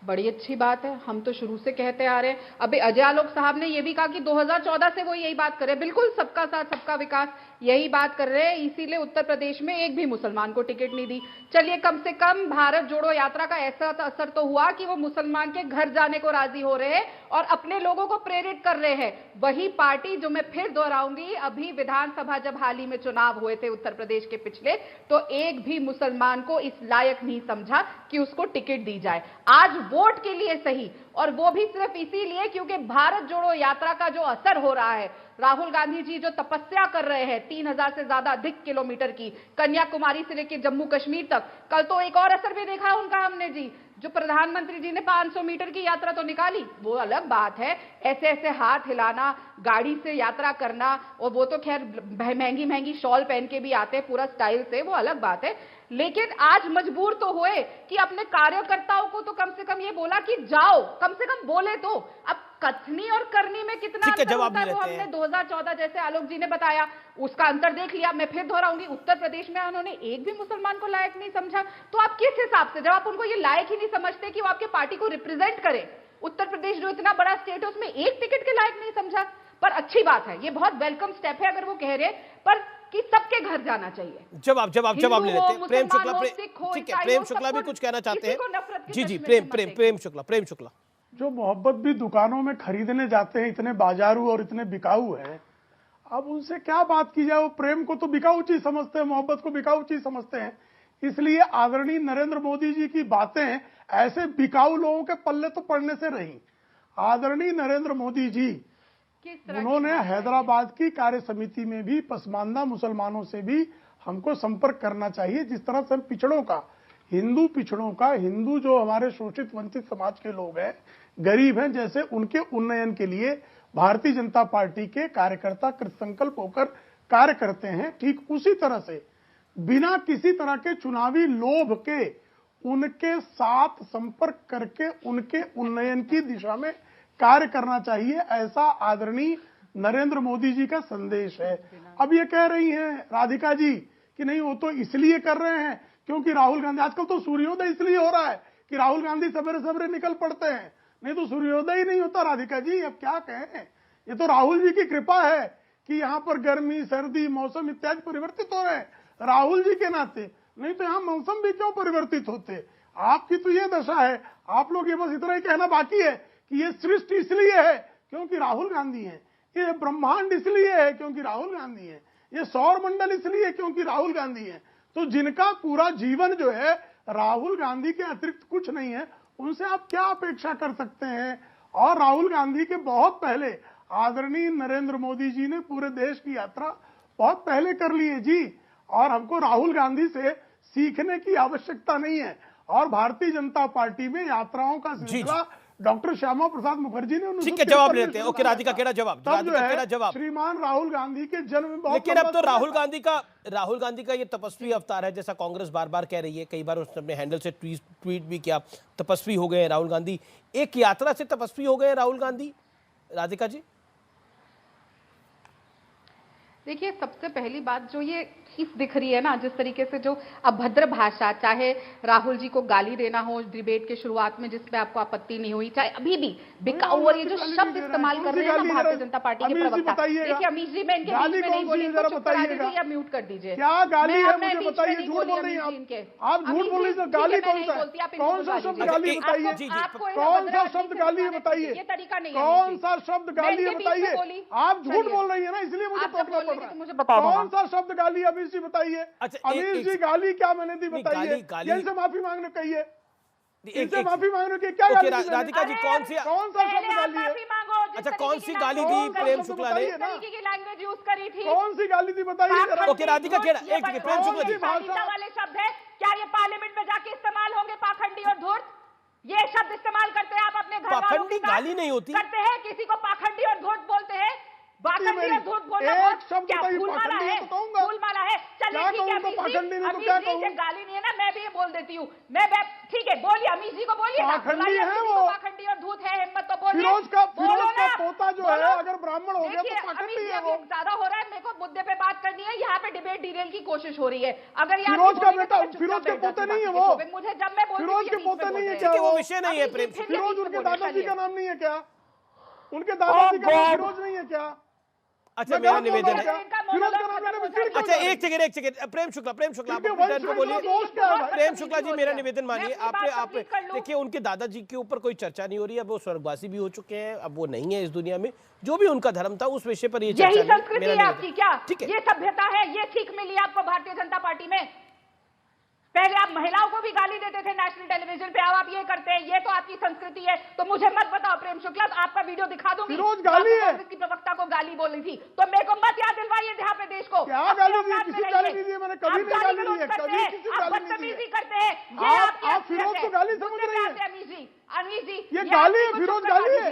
Speaker 7: बड़ी अच्छी बात है, हम तो शुरू से कहते आ रहे हैं। अभी अजय आलोक साहब ने यह भी कहा कि 2014 से वो यही बात कर रहे हैं, बिल्कुल सबका साथ सबका विकास, यही बात कर रहे हैं। इसीलिए उत्तर प्रदेश में एक भी मुसलमान को टिकट नहीं दी। चलिए कम से कम भारत जोड़ो यात्रा का ऐसा असर तो हुआ कि वो मुसलमान के घर जाने को राजी हो रहे हैं और अपने लोगों को प्रेरित कर रहे हैं। वही पार्टी जो मैं फिर दोहराऊंगी, अभी विधानसभा जब हाल ही में चुनाव हुए थे उत्तर प्रदेश के पिछले, तो एक भी मुसलमान को इस लायक नहीं समझा कि उसको टिकट दी जाए। आज वोट के लिए सही, और वो भी सिर्फ इसीलिए क्योंकि भारत जोड़ो यात्रा का जो असर हो रहा है, राहुल गांधी जी जो तपस्या कर रहे हैं 3000 से ज्यादा अधिक किलोमीटर की, कन्याकुमारी से लेकर जम्मू कश्मीर तक। कल तो एक और असर भी देखा उनका हमने जी, जो प्रधानमंत्री जी ने 500 मीटर की यात्रा तो निकाली, वो अलग बात है। ऐसे ऐसे हाथ हिलाना, गाड़ी से यात्रा करना, और वो तो खैर महंगी महंगी शॉल पहन के भी आते हैं पूरा स्टाइल से, वो अलग बात है। लेकिन आज मजबूर तो हुए कि अपने कार्यकर्ताओं को तो कम से कम ये बोला कि जाओ, कम से कम बोले तो। अब कथनी और करनी में कितना अंतर होता है वो हमने 2014 जैसे आलोक जी ने बताया, उसका अंतर देख लिया। मैं फिर दोहराऊंगी, उत्तर प्रदेश में उन्होंने एक भी मुसलमान को लायक नहीं समझा। तो आप किस हिसाब से, जब आप उनको ये लायक ही नहीं समझते कि वो आपके पार्टी को रिप्रेजेंट करे, उत्तर प्रदेश जो इतना बड़ा स्टेट है उसमें एक टिकट के लायक नहीं समझा। पर अच्छी बात है, ये बहुत वेलकम स्टेप है अगर वो कह रहे, पर कि सबके घर जाना चाहिए।
Speaker 1: जवाब ले लेते हैं। प्रेम शुक्ला, ठीक है, प्रेम शुक्ला भी कुछ कहना चाहते हैं। जी प्रेम शुक्ला।
Speaker 8: जो मोहब्बत भी दुकानों में खरीदने जाते हैं, इतने बाजारू और इतने बिकाऊ हैं, अब उनसे क्या बात की जाए। वो प्रेम को तो बिकाऊ चीज समझते हैं, मोहब्बत को बिकाऊ चीज समझते हैं। इसलिए आदरणीय नरेंद्र मोदी जी की बातें ऐसे बिकाऊ लोगों के पल्ले तो पड़ने से रही। आदरणीय नरेंद्र मोदी जी, उन्होंने हैदराबाद की कार्य समिति में भी पसमानदा मुसलमानों से भी हमको संपर्क करना चाहिए। जिस तरह से हम पिछड़ों का, हिंदू जो हमारे शोषित वंचित समाज के लोग हैं, गरीब हैं, जैसे उनके उन्नयन के लिए भारतीय जनता पार्टी के कार्यकर्ता कृतसंकल्प होकर कार्य करते हैं, ठीक उसी तरह से बिना किसी तरह के चुनावी लोभ के उनके साथ संपर्क करके उनके उन्नयन की दिशा में कार्य करना चाहिए। ऐसा आदरणीय नरेंद्र मोदी जी का संदेश है। अब ये कह रही हैं राधिका जी कि नहीं, वो तो इसलिए कर रहे हैं क्योंकि राहुल गांधी, आजकल तो सूर्योदय इसलिए हो रहा है कि राहुल गांधी सवेरे सवेरे निकल पड़ते हैं, नहीं तो सूर्योदय ही नहीं होता। राधिका जी अब क्या कहें, ये तो राहुल जी की कृपा है कि यहाँ पर गर्मी सर्दी मौसम इत्यादि परिवर्तित हो रहे हैं राहुल जी के नाते, नहीं तो यहाँ मौसम भी क्यों परिवर्तित होते। आपकी तो ये दशा है, आप लोग ये बस इतना ही कहना बाकी है कि ये सृष्टि इसलिए है क्योंकि राहुल गांधी है, ये ब्रह्मांड इसलिए है क्योंकि राहुल गांधी है, ये सौर मंडल इसलिए क्योंकि राहुल गांधी है। तो जिनका पूरा जीवन जो है राहुल गांधी के अतिरिक्त कुछ नहीं है, उनसे आप क्या अपेक्षा कर सकते हैं। और राहुल गांधी के बहुत पहले आदरणीय नरेंद्र मोदी जी ने पूरे देश की यात्रा बहुत पहले कर ली है जी, और हमको राहुल गांधी से सीखने की आवश्यकता नहीं है। और भारतीय जनता पार्टी में यात्राओं का सिलसिला डॉक्टर श्यामा प्रसाद मुखर्जी ने,
Speaker 1: ठीक है, जवाब लेते हैं। ओके, राधिका केड़ा जवाब,
Speaker 8: श्रीमान राहुल गांधी के जन्म में बहुत,
Speaker 1: लेकिन अब तो राहुल गांधी का ये तपस्वी अवतार है, जैसा कांग्रेस बार बार कह रही है। कई बार उसने अपने हैंडल से ट्वीट भी किया, तपस्वी हो गए राहुल गांधी। एक यात्रा से तपस्वी हो गए राहुल गांधी, राधिका जी?
Speaker 7: देखिए, सबसे पहली बात जो ये चीज दिख रही है ना, जिस तरीके से जो अभद्र भाषा, चाहे राहुल जी को गाली देना हो डिबेट के शुरुआत में जिसपे आपको आपत्ति नहीं हुई, चाहे अभी भी बिकाऊ और ये जो शब्द इस्तेमाल कर रहे हैं ना भारतीय जनता पार्टी के प्रवक्ता, देखिए अमीश जी, मैं इनके बीच में नहीं बोली, इनको चुप करा दीजिए या म्यूट कर दीजिए।
Speaker 8: क्या गाली है मुझे बताइए, झूठ बोल रही हैं आप, झूठ बोल रही हैं। गाली कौन सा शब्द गाली बताइए, कौन सा शब्द गाली है बताइए,
Speaker 7: ये तरीका नहीं है,
Speaker 8: कौन सा शब्द गाली है बताइए। आप झूठ बोल रही है ना, इसलिए मुझे टोकना पड़ रहा है। कौन सा शब्द गाली अमीश जी बताइए। अमीश जी गाली क्या मैंने दी बताइए, इनसे माफी मांगने कहिए, इनसे माफी मांगने की क्या गाली दी।
Speaker 1: राधिका जी, कौन सा शब्द गाली है? अच्छा, कौन सी गाली दी प्रेम शुक्ला ने?
Speaker 7: लैंग्वेज यूज करी थी,
Speaker 8: कौन सी गाली दी बताइए।
Speaker 1: ओके राधिका केड़ा, एक प्रेम शुक्ला जी,
Speaker 7: भाषा वाले शब्द है, क्या ये पार्लियामेंट में जाके इस्तेमाल होंगे? पाखंडी और धूर्त, ये शब्द इस्तेमाल करते हैं आप अपने घर वालों के साथ?
Speaker 1: पाखंडी गाली नहीं होती,
Speaker 7: करते हैं किसी को पाखंडी और धूर्त बोलते हैं। झूठ बोलना क्या फूलमाला है? फूलमाला है, चलिए ठीक है। अमीश जी गाली नहीं है ना, मैं भी ये बोल देती हूँ। मैं ठीक है, बोलिए अमीश जी को, बोलिए ना, पाखंडी और धूत है, हिम्मत तो बोलिए।
Speaker 8: फिरोज का पोता जो है अगर ब्राह्मण हो गया तो पाखंडी है वो।
Speaker 7: ज्यादा हो रहा है, मेरे को मुद्दे पे बात करनी है, यहाँ पे डिबेट डिरेल की कोशिश हो रही है। अगर
Speaker 8: फिरोज का बेटा, फिरोज के पोते नहीं है वो,
Speaker 7: मुझे जब मैं बोल
Speaker 8: फिरोज के पोते नहीं है क्या
Speaker 1: वो? विषय नहीं है प्रेम।
Speaker 8: फिरोज उनके दादाजी का नाम नहीं है क्या? उनके दादाजी का नाम फिरोज नहीं है क्या?
Speaker 1: अच्छा, मेरा निवेदन है, अच्छा एक सेकंड प्रेम शुक्ला आप अपने टर्न पे बोलिए। प्रेम शुक्ला जी, मेरा निवेदन मानिए। आप देखिए, उनके दादाजी के ऊपर कोई चर्चा नहीं हो रही है, अब वो स्वर्गवासी भी हो चुके हैं, अब वो नहीं है इस दुनिया में। जो भी उनका धर्म था उस विषय पर ये चर्चा
Speaker 7: यही संस्कृति है आपकी क्या?
Speaker 1: ठीक है,
Speaker 7: ये सभ्यता है, ये सीख मिली आपको भारतीय जनता पार्टी में। पहले आप महिलाओं को भी गाली देते थे नेशनल टेलीविजन पे, अब आप ये करते हैं, ये तो आपकी संस्कृति है। तो मुझे मत बताओ प्रेम शुक्ला, आपका वीडियो दिखा दूंगी, कांग्रेस की प्रवक्ता को गाली बोली थी, तो मेरे को मत याद दिलवाइए यहाँ प्रदेश को।
Speaker 8: क्या गाली दी? किसी गाली नहीं दी मैंने, कभी नहीं गाली दी है, कभी किसी गाली नहीं दी है।
Speaker 7: बदतमीजी करते हैं, ये
Speaker 8: आप फिरोज को गाली समझ रही है।
Speaker 7: अमीश जी,
Speaker 8: ये गाली है, फिरोज गाली है,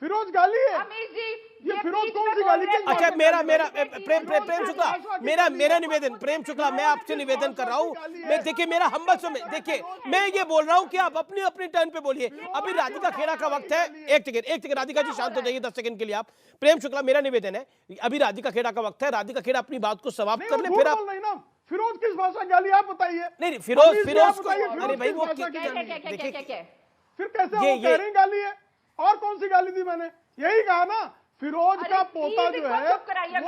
Speaker 8: फिरोज गाली है।
Speaker 7: अमीश जी,
Speaker 8: ये फिरोज कौन सी गाली?
Speaker 1: अच्छा, प्रेम शुक्ला, मेरा निवेदन, प्रेम शुक्ला, मैं आपसे निवेदन कर रहा हूँ, मैं देखिए मेरा हम्बल समय, देखिए मैं ये बोल रहा हूँ कि आप अपनी अपनी टर्न पे बोलिए। अभी राधिका खेड़ा का वक्त है। एक सेकंड राधिका जी शांत हो जाइए 10 सेकंड के लिए आप। प्रेम शुक्ला, मेरा निवेदन है, अभी राधिका खेड़ा का वक्त है, राधिका खेड़ा अपनी बात को समाप्त कर ले, फिर आप।
Speaker 8: फिरोज किस भाषा गाली आप बताइए?
Speaker 1: नहीं, फिरोज को, अरे भाई वो
Speaker 8: फिर कैसे वो कह रही गाली है? और कौन सी गाली दी मैंने? यही कहा ना, फिरोज का पोता जो है।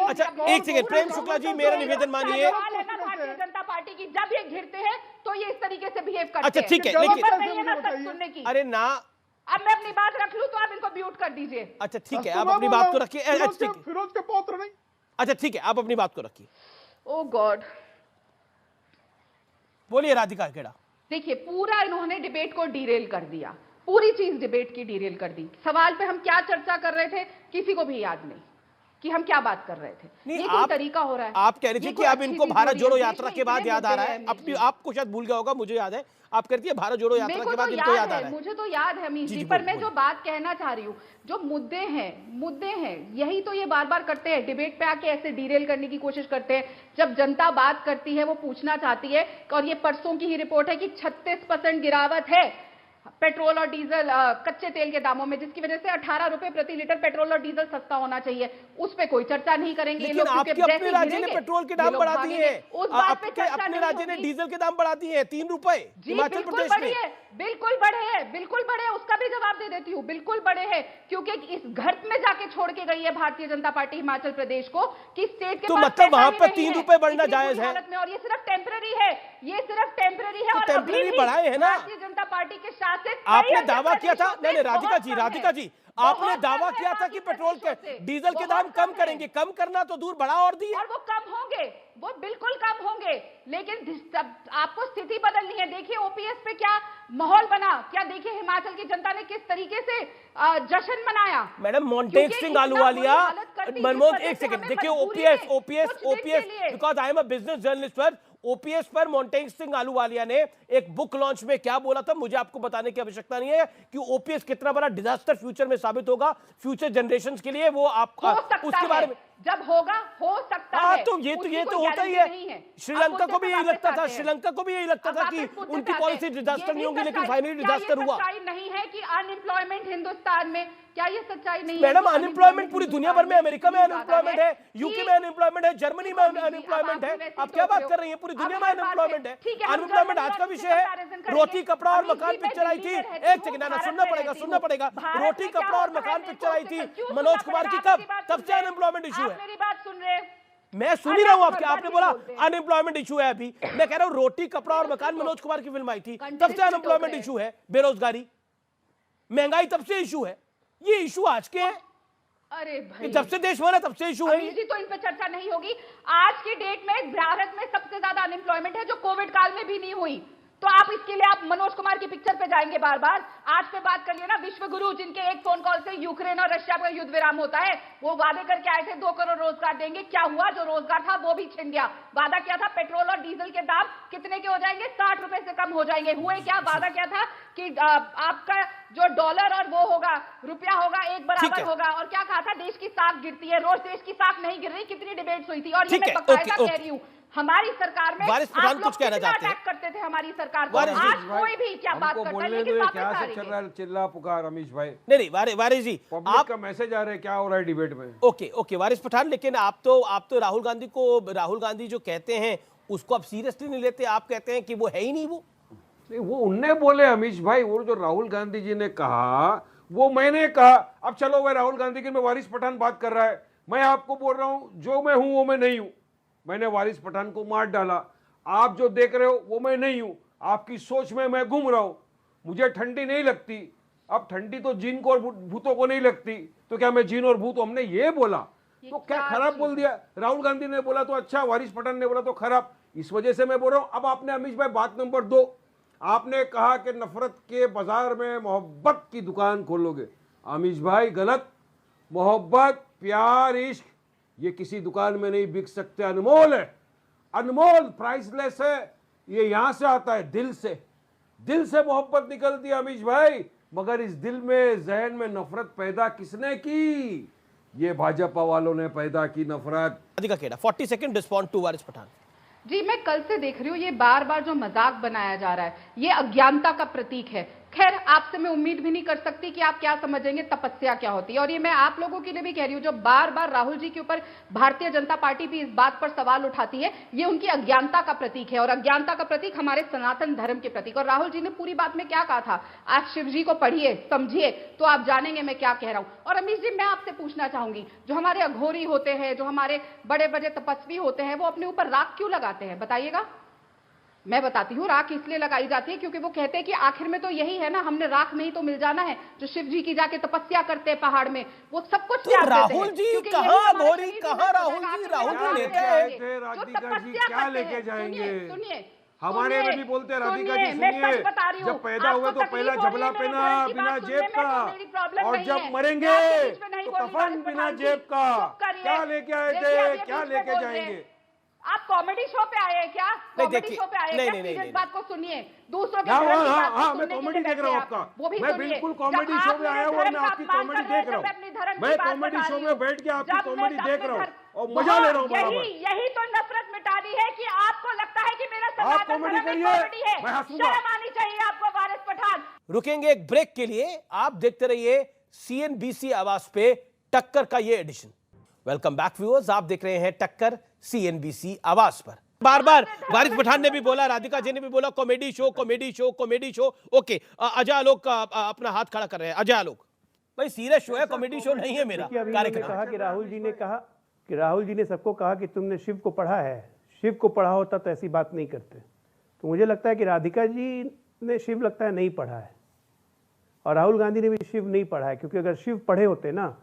Speaker 1: अच्छा, एक सेकंड प्रेम शुक्ला जी, मेरा निवेदन मानिए।
Speaker 7: भारतीय जनता पार्टी की जब ये घिरते हैं तो ये इस तरीके से बिहेव करते हैं।
Speaker 1: अच्छा ठीक है, लेकिन
Speaker 7: सुनने की।
Speaker 1: अरे ना,
Speaker 7: अब मैं अपनी बात रख लूं तो आप इनको म्यूट कर दीजिए।
Speaker 1: अच्छा ठीक है, आप अपनी बात को रखिए।
Speaker 8: फिरोज के पौत्र नहीं।
Speaker 1: अच्छा ठीक है, आप अपनी बात को रखिए।
Speaker 7: ओ गॉड,
Speaker 1: बोलिए राधिका खेड़ा।
Speaker 7: देखिए, पूरा इन्होंने डिबेट को डीरेल कर दिया, पूरी चीज डिबेट की डीरेल कर दी। सवाल पे हम क्या चर्चा कर रहे थे किसी को भी याद नहीं कि हम क्या बात कर रहे थे। ये कोई तरीका हो रहा है?
Speaker 1: आप कह रही थी कि अब इनको भारत जोड़ो यात्रा के बाद याद आ रहा है। अपनी आपको शायद भूल गया होगा, मुझे याद है। आप कहती है भारत जोड़ो यात्रा के बाद इनको याद आ रहा है।
Speaker 7: मुझे तो याद है अमीश जी, पर मैं जो बात कहना चाह रही हूँ, जो मुद्दे हैं यही तो ये बार बार करते हैं, डिबेट पे आके ऐसे डीरेल करने की कोशिश करते हैं। जब जनता बात करती है, वो पूछना चाहती है, और ये परसों की ही रिपोर्ट है कि 36% गिरावट है पेट्रोल और डीजल कच्चे तेल के दामों में, जिसकी वजह से 18 रुपए प्रति लीटर पेट्रोल और डीजल सस्ता होना चाहिए। उस पे कोई चर्चा नहीं करेंगे।
Speaker 1: लेकिन आपके अपने राज्य ने पेट्रोल के दाम बढ़ा दिए हैं, आपके अपने राज्य ने डीजल के दाम बढ़ा दिए हैं 3 रुपए हिमाचल प्रदेश में।
Speaker 7: बिल्कुल बढ़े हैं, उसका भी जवाब दे देती हूँ, बिल्कुल बढ़े हैं, क्योंकि इस घर में जाके छोड़ के गई है भारतीय जनता पार्टी हिमाचल प्रदेश को कि स्टेट के
Speaker 1: तो मतलब वहां पर 3 रुपए बढ़ना जायज है।
Speaker 7: और ये सिर्फ टेम्पररी है, और
Speaker 1: टेम्पररी बढ़ाए है ना
Speaker 7: भारतीय जनता पार्टी के शासित।
Speaker 1: आपने दावा किया था, नहीं राधिका जी आपने दावा किया था कि पेट्रोल के डीजल के दाम कम करेंगे। कम करना तो दूर, बढ़ा और दिए।
Speaker 7: और वो कम होंगे, वो बिल्कुल कम होंगे, लेकिन आपको स्थिति बदलनी है। देखिए ओपीएस पे क्या माहौल बना, क्या देखिए हिमाचल की जनता ने किस तरीके से जश्न मनाया।
Speaker 1: मैडम मोन्टेक सिंह आलूवालिया, मनमोहन, एक सेकंड देखिए, OPS because I am a business journalist, OPS पर मोन्टेक सिंह आलूवालिया ने एक बुक लॉन्च में क्या बोला था, मुझे आपको बताने की आवश्यकता नहीं है कि ओपीएस कितना बड़ा डिजास्टर फ्यूचर में साबित होगा, फ्यूचर जनरेशंस के लिए। वो आप उसके बारे में
Speaker 7: जब होगा, हो सकता है।
Speaker 1: तो ये तो होता ही है। श्रीलंका को भी यही लगता था, कि उनकी पॉलिसी डिजास्टर नहीं होगी, लेकिन फाइनली डिजास्टर हुआ।
Speaker 7: नहीं है कि अनएम्प्लॉयमेंट हिंदुस्तान में, क्या ये सच्चाई नहीं है?
Speaker 1: मैडम अनएम्प्लॉयमेंट पूरी दुनिया भर में, अमेरिका में अनएम्प्लॉयमेंट है, यूके में अनएम्प्लॉयमेंट है, जर्मनी में अनएम्प्लॉयमेंट है। आप क्या बात कर रही हैं? पूरी दुनिया में अनएम्प्लॉयमेंट है। अनएम्प्लॉयमेंट आज का विषय है। रोटी कपड़ा और मकान पिक्चर आई थी, एक सेकंड ना, सुनना पड़ेगा। रोटी कपड़ा और मकान पिक्चर आई थी मनोज कुमार की, तब से अनएम्प्लॉयमेंट इशू है।
Speaker 7: मेरी बात सुन रहे,
Speaker 1: मैं सुन ही रहा हूं आपने बोला अनएम्प्लॉयमेंट इशू है। अभी मैं कह रहा हूं रोटी कपड़ा और मकान मनोज कुमार की फिल्म आई थी, तब से अनएम्प्लॉयमेंट इशू है, बेरोजगारी महंगाई तब से इशू है। ये इशू आज के हैं?
Speaker 7: अरे भाई,
Speaker 1: जब से देश बना तब से इशू है
Speaker 7: जी। तो इन पर चर्चा नहीं होगी। आज की डेट में भारत में सबसे ज्यादा अनएम्प्लॉयमेंट है, जो कोविड काल में भी नहीं हुई। तो आप इसके लिए आप मनोज कुमार की पिक्चर पे जाएंगे बार बार। आज पे बात कर लिया ना, विश्व गुरु जिनके एक फोन कॉल से यूक्रेन और रशिया का युद्ध विराम होता है, वो वादे करके आए थे 2 करोड़ रोजगार देंगे। क्या हुआ? जो रोजगार था वो भी छिन गया। वादा क्या था? पेट्रोल और डीजल के दाम कितने के हो जाएंगे? 60 रुपए से कम हो जाएंगे। हुए क्या? वादा क्या था कि आपका जो डॉलर और वो होगा, रुपया होगा, एक बराबर होगा। और क्या कहा था? देश की साख गिरती है। रोज देश की साख नहीं गिर रही। कितनी डिबेट्स हुई थी। और ये मैं बकायदा कह रही हूँ, हमारी सरकार में आप लोग कितना अटैक करते थे हमारी सरकार को। आज कोई भी क्या बात करता है, लेकिन
Speaker 9: क्या सब चल रहा है, चिल्ला पुकार अमीश भाई।
Speaker 1: नहीं वारिस जी,
Speaker 9: आपका मैसेज आ रहा है, क्या हो रहा है डिबेट में?
Speaker 1: ओके वारिस पठान, लेकिन आप तो राहुल गांधी जो कहते हैं उसको आप सीरियसली नहीं लेते। आप कहते हैं कि वो है ही नहीं।
Speaker 9: वो उनने बोले अमीश भाई, वो जो राहुल गांधी जी ने कहा वो मैंने कहा। अब चलो वह राहुल गांधी की, मैं वारिस पठान बात कर रहा है, मैं आपको बोल रहा हूं जो मैं हूं वो मैं नहीं हूं। मैंने वारिस पठान को मार डाला। आप जो देख रहे हो वो मैं नहीं हूं। आपकी सोच में मैं घूम रहा हूं। मुझे ठंडी नहीं लगती। अब ठंडी तो जिन को और भूतों को नहीं लगती, तो क्या मैं जिन और भूत? हमने ये बोला तो क्या खराब बोल दिया? राहुल गांधी ने बोला तो अच्छा, वारिस पठान ने बोला तो खराब। इस वजह से मैं बोल रहा हूं। अब आपने अमीश भाई बात नंबर 2, आपने कहा कि नफरत के बाजार में मोहब्बत की दुकान खोलोगे। अमीश भाई गलत। मोहब्बत, प्यार, इश्क ये किसी दुकान में नहीं बिक सकते। अनमोल है, अनमोल, प्राइसलेस है। ये यहां से आता है, दिल से। दिल से मोहब्बत निकलती है अमीश भाई। मगर इस दिल में जहन में नफरत पैदा किसने की? ये भाजपा वालों ने पैदा की नफरत।
Speaker 1: Radhika Kheda 40 second respond to Waris Pathan.
Speaker 7: जी, मैं कल से देख रही हूँ ये बार बार जो मजाक बनाया जा रहा है ये अज्ञानता का प्रतीक है। खैर, आपसे मैं उम्मीद भी नहीं कर सकती कि आप क्या समझेंगे तपस्या क्या होती है। और ये मैं आप लोगों के लिए भी कह रही हूँ, जो बार बार राहुल जी के ऊपर भारतीय जनता पार्टी भी इस बात पर सवाल उठाती है, ये उनकी अज्ञानता का प्रतीक है और अज्ञानता का प्रतीक हमारे सनातन धर्म के प्रतीक। और राहुल जी ने पूरी बात में क्या कहा था, आप शिव जी को पढ़िए समझिए तो आप जानेंगे मैं क्या कह रहा हूं। और अमीश जी, मैं आपसे पूछना चाहूंगी, जो हमारे अघोरी होते हैं, जो हमारे बड़े बड़े तपस्वी होते हैं, वो अपने ऊपर राख क्यों लगाते हैं, बताइएगा। मैं बताती हूँ, राख इसलिए लगाई जाती है क्योंकि वो कहते हैं कि आखिर में तो यही है ना, हमने राख में ही तो मिल जाना है। जो शिव जी की जाके तपस्या करते हैं पहाड़ में, वो सब कुछ
Speaker 1: तो राहुल जी कहाँ घोरी, कहाँ राहुल जी लेते हैं?
Speaker 9: क्या लेके जाएंगे?
Speaker 7: सुनिए,
Speaker 9: हमारे में भी बोलते हैं राधिका जी, सुनिए, जब पैदा हुए तो पहला झबला पहना बिना जेब का, और जब मरेंगे तो कफन बिना जेब का। क्या लेके आए थे, क्या लेके जाएंगे?
Speaker 7: आप कॉमेडी शो पे आए हैं क्या? कॉमेडी शो पे आए हैं क्या? प्लीज इस बात को सुनिए, दूसरों के धर्म की बात को
Speaker 9: मैं कॉमेडी देख रहा हूँ आपका, मैं बिल्कुल कॉमेडी शो में आया हूँ और मैं आपकी कॉमेडी देख रहा हूँ। मैं कॉमेडी शो में बैठ के आपकी कॉमेडी देख रहा हूँ और मजा ले रहा हूँ बराबर।
Speaker 7: यही तो नफरत मिटानी है कि आपको लगता है कि मेरा
Speaker 9: आप कॉमेडी करिए, मैं हंसूंगा।
Speaker 7: शर्म आनी चाहिए आपको वारिस पठान।
Speaker 1: रुकेंगे एक ब्रेक के लिए, आप देखते रहिए सीएनबीसी आवाज पे टक्कर का ये एडिशन। वेलकम बैक व्यूअर्स, आप देख रहे हैं टक्कर सीएनबीसी आवाज पर। बार बार वारिस पठान ने भी बोला, राधिका जी ने भी बोला comedy show comedy show comedy show. Okay, Ajay Alok अपना हाथ खड़ा कर रहे हैं। अजय आलोक, भाई सीरियस शो है, कॉमेडी शो नहीं है मेरा कार्यक्रम।
Speaker 10: कहा कि राहुल जी ने सबको कहा कि तुमने शिव को पढ़ा है, शिव को पढ़ा होता तो ऐसी बात नहीं करते। तो मुझे लगता है कि राधिका जी ने शिव लगता है नहीं पढ़ा है और राहुल गांधी ने भी शिव नहीं पढ़ा है, क्योंकि अगर शिव पढ़े होते ना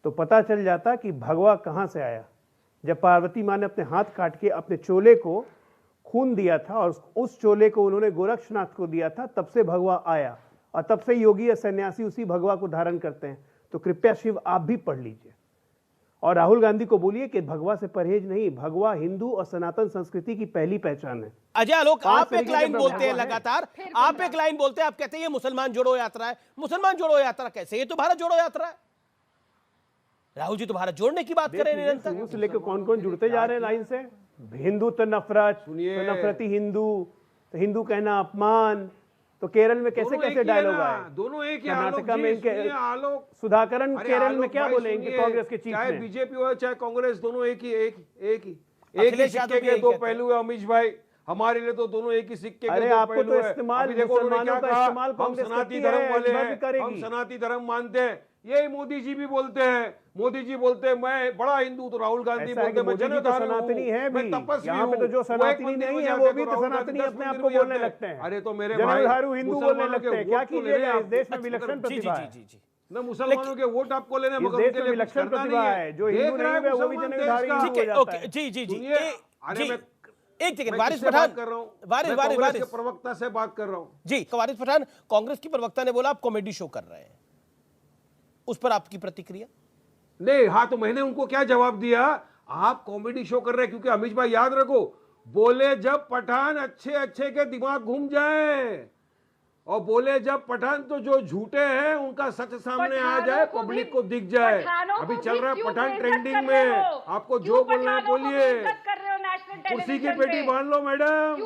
Speaker 10: तो पता चल जाता कि भगवा कहाँ से आया। जब पार्वती माँ ने अपने हाथ काट के अपने चोले को खून दिया था और उस चोले को उन्होंने गोरक्षनाथ को दिया था, तब से भगवा आया और तब से योगी या सन्यासी उसी भगवा को धारण करते हैं। तो कृपया शिव आप भी पढ़ लीजिए और राहुल गांधी को बोलिए कि भगवा से परहेज नहीं, भगवा हिंदू और सनातन संस्कृति की पहली पहचान है।
Speaker 1: अजय आलोक, आप एक लाइन बोलते हैं लगातार, आप एक लाइन बोलते हैं, आप कहते हैं ये मुसलमान जोड़ो यात्रा है। मुसलमान जोड़ो यात्रा कैसे? ये तो भारत जोड़ो यात्रा है। राहुल जी तो भारत जोड़ने की बात कर रहे हैं निरंतर।
Speaker 10: शुरू से लेकर कौन कौन जुड़ते जा रहे हैं लाइन से। हिंदू तो नफरत, तो नफरती हिंदू, तो हिंदू कहना अपमान। तो केरल में कैसे कैसे डायलॉग आए?
Speaker 9: दोनों एक ही।
Speaker 10: कर्नाटका में आलोक सुधाकरन केरल में क्या बोलेंगे कांग्रेस के चीफ में?
Speaker 9: चाहे बीजेपी हो चाहे कांग्रेस, दोनों एक ही सिक्के के दो पहलू है अमीश भाई। हमारे लिए तो दोनों एक ही सिक्के के दो पहलू है। अभी देखो उन्होंने क्या कहा, हम सनातनी धर्म वाले हैं, हम सनातनी धर्म मानते हैं। यही मोदी जी भी बोलते हैं। मोदी जी बोलते हैं मैं बड़ा हिंदू, तो राहुल गांधी बोलते हैं मैं जनधारी
Speaker 10: सनातनी है भी।
Speaker 9: मैं तपस्वी
Speaker 10: यहाँ पे तो जो सनातनी नहीं है वो भी तो सनातनी अपने आप को बोलने लगते हैं।
Speaker 9: अरे तो मेरे
Speaker 10: जनधारू हिंदू बोलने लगते हैं। क्या कीजिएगा, इस देश में विलक्षण प्रतिभा है।
Speaker 9: ना मुसलमानों के वोट आपको लेने,
Speaker 10: इस देश में विलक्षण प्रतिभा है। जो हिंदू नहीं है वो भी जनधारी हो जाता है।
Speaker 1: जी जी जी,
Speaker 9: अरे मैं
Speaker 1: एक सेकंड, वारिस पठान
Speaker 9: कर रहा हूँ,
Speaker 1: वारिस
Speaker 9: प्रवक्ता से बात कर रहा हूँ
Speaker 1: जी। वारिस पठान, कांग्रेस की प्रवक्ता ने बोला आप कॉमेडी शो कर रहे हैं, उस पर आपकी प्रतिक्रिया?
Speaker 9: नहीं, हाँ तो मैंने उनको क्या जवाब दिया, आप कॉमेडी शो कर रहे हैं क्योंकि अमीश भाई याद रखो, बोले जब पठान अच्छे के दिमाग घूम जाए, और बोले जब पठान तो जो झूठे हैं उनका सच सामने आ जाए, पब्लिक को दिख जाए। अभी चल रहा है पठान ट्रेंडिंग में, आपको जो बोलना है बोलिए। कुर्सी की पेटी बांध लो मैडम,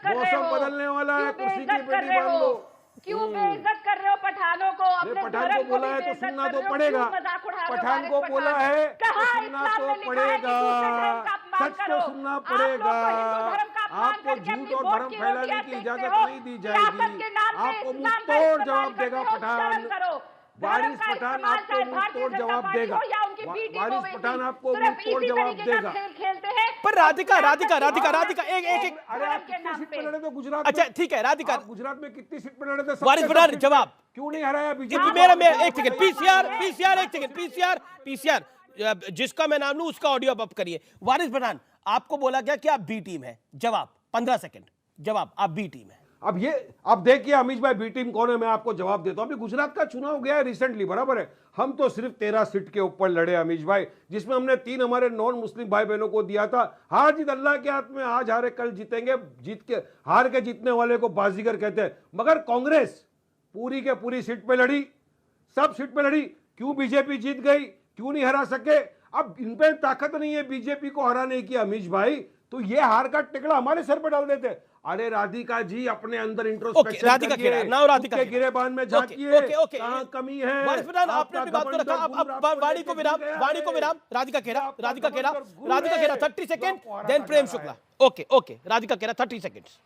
Speaker 9: मौसम बदलने वाला है, कुर्सी की पेटी बांध लो।
Speaker 7: क्यों बेइज्जत कर रहे हो पठानों को? अपने
Speaker 9: पठान को बोला है तो सुनना तो पड़ेगा। पठान को बोला है तो सुनना तो पड़ेगा, सच को सुनना पड़ेगा। आपको झूठ और धर्म फैलाने की इजाजत नहीं दी जाएगी। आपको मुंह तोड़ जवाब देगा पठान। वारिस पठान आपको मुंह तोड़ जवाब देगा। वारिस पठान आपको मुंह तोड़ जवाब देगा।
Speaker 1: पर राधिका एक
Speaker 9: अरे आप कितनी सीट पे लड़े थे गुजरात?
Speaker 1: अच्छा ठीक है, राधिका
Speaker 9: गुजरात में कितनी सीट पे लड़े थे?
Speaker 1: वारिस पठान जवाब
Speaker 9: क्यों नहीं हराया बीजेपी?
Speaker 1: मेरा एक सेकंड, पीसीआर एक सेकंड, पीसीआर जिसका मैं नाम लूं उसका ऑडियो अप करिए। वारिस पठान, आपको बोला गया कि आप बी टीम है, जवाब 15 सेकंड, जवाब आप बी टीम है।
Speaker 9: अब देखिए अमीश भाई बी टीम कौन है, मैं आपको जवाब देता हूं। अभी गुजरात का चुनाव गया है रिसेंटली, बराबर है। हम तो सिर्फ 13 सीट के ऊपर लड़े अमीश भाई, जिसमें हमने 3 हमारे नॉन मुस्लिम भाई बहनों को दिया था। हार जीत अल्लाह के हाथ में, आज हारे कल जीतेंगे। हार के जीतने वाले को बाजीगर कहते हैं। मगर पूरी के पूरी सीट पे लड़ी, सब सीट पे लड़ी। क्यों बीजेपी जीत गई, क्यों नहीं हरा सके? अब इन पे ताकत नहीं है बीजेपी को हराने की अमीश भाई, तो ये हार का टिकड़ा हमारे सर पे डाल देते। अरे राधिका जी अपने अंदर इंट्रोस्पेक्शन
Speaker 1: राधिका
Speaker 9: करिए,
Speaker 1: नाउ राधिका
Speaker 9: के गिरेबान में झांकिए,
Speaker 1: ओके
Speaker 9: कहां कमी है।
Speaker 1: वारिस पठान, आपने अपनी बात को रखा, अब वाणी को विराम। राधिका खेरा 30 second, then Prem Shukla. Okay Radhika खेरा 30 सेकंड्स।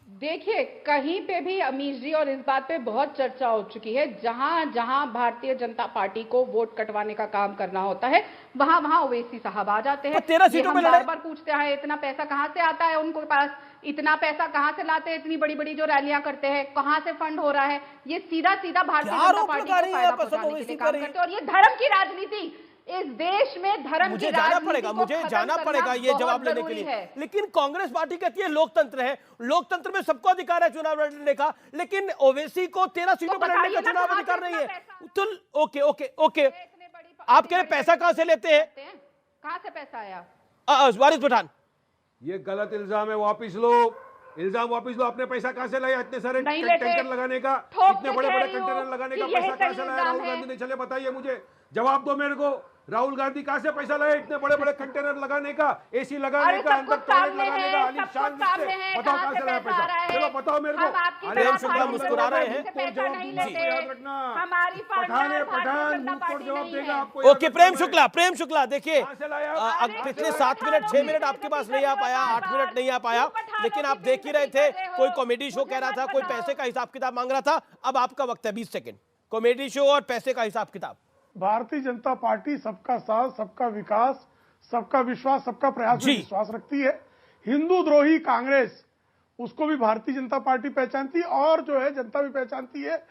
Speaker 7: देखिए, कहीं पे भी अमीश जी, और इस बात पे बहुत चर्चा हो चुकी है, जहां जहां भारतीय जनता पार्टी को वोट कटवाने का काम करना होता है, वहां वहां ओवैसी साहब आ जाते हैं।
Speaker 1: 13 सीटों पे लड़े।
Speaker 7: बार बार पूछते हैं इतना पैसा कहां से आता है उनको पास, इतना पैसा कहां से लाते हैं, इतनी बड़ी बड़ी जो रैलियां करते हैं कहां से फंड हो रहा है। ये सीधा सीधा भारतीय जनता पार्टी को फायदा पहुंचाने के लिए काम करते हैं, और ये धर्म की राजनीति, इस देश में धर्म
Speaker 1: मुझे
Speaker 7: की
Speaker 1: जाना
Speaker 7: राजनीति
Speaker 1: पड़ेगा,
Speaker 7: को
Speaker 1: मुझे
Speaker 7: खत्म
Speaker 1: जाना
Speaker 7: करना
Speaker 1: पड़ेगा ये
Speaker 7: बहुत
Speaker 1: जवाब लेने के
Speaker 7: जरूरी
Speaker 1: लिए।
Speaker 7: है।
Speaker 1: लेकिन कांग्रेस पार्टी कहती है लोकतंत्र है, लोकतंत्र में सबको अधिकार है चुनाव लड़ने का, लेकिन ओवैसी को 13 सीटों पर लड़ने का चुनाव अधिकार नहीं है। तो ओके आप कह रहे पैसा कहां से लेते हैं?
Speaker 7: कहां से पैसा आया?
Speaker 1: वारिस पठान,
Speaker 9: ये गलत इल्जाम है, वापिस लो, इल्जाम वापिस लो। आपने पैसा कहां से लाया इतने सारे टैंकर लगाने का, इतने बड़े बड़े कंटेनर लगाने का पैसा कहां से लाया? राहुल गांधी ने, चले बताइए मुझे, जवाब दो मेरे को। राहुल गांधी कहां से पैसा लाया इतने बड़े बड़े कंटेनर लगाने का, एसी लगाने का, अंदर टॉयलेट लगाने का, आलीशान से? बताओ कहां से लाया पैसा, चलो बताओ मेरे को।
Speaker 1: प्रेम शुक्ला मुस्कुरा रहे हैं।
Speaker 9: याद रखना, पठान है पठान, मुंह तोड़ जवाब देगा आपको।
Speaker 1: ओके प्रेम शुक्ला देखिए, पिछले 7 मिनट 6 मिनट आपके पास नहीं आ पाया, 8 मिनट नहीं आ पाया, लेकिन आप देख ही रहे थे, कोई कॉमेडी शो कह रहा था, कोई पैसे का हिसाब किताब मांग रहा था। अब आपका वक्त है 20 सेकंड, कॉमेडी शो और पैसे का हिसाब किताब।
Speaker 8: भारतीय जनता पार्टी सबका साथ, सबका विकास, सबका विश्वास, सबका प्रयास में विश्वास रखती है। हिंदू द्रोही कांग्रेस, उसको भी भारतीय जनता पार्टी पहचानती है, और जो है जनता भी पहचानती है।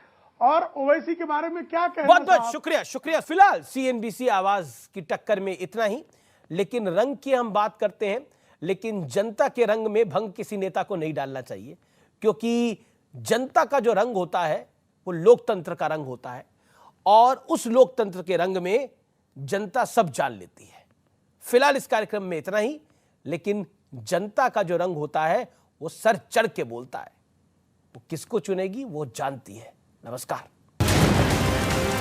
Speaker 8: और ओवैसी के बारे में क्या कहना?
Speaker 1: बहुत बहुत शुक्रिया। फिलहाल CNBC आवाज की टक्कर में इतना ही। लेकिन रंग की हम बात करते हैं, लेकिन जनता के रंग में भंग किसी नेता को नहीं डालना चाहिए, क्योंकि जनता का जो रंग होता है वो लोकतंत्र का रंग होता है, और उस लोकतंत्र के रंग में जनता सब जान लेती है। फिलहाल इस कार्यक्रम में इतना ही, लेकिन जनता का जो रंग होता है वो सर चढ़ के बोलता है, वो किसको चुनेगी वो जानती है। नमस्कार।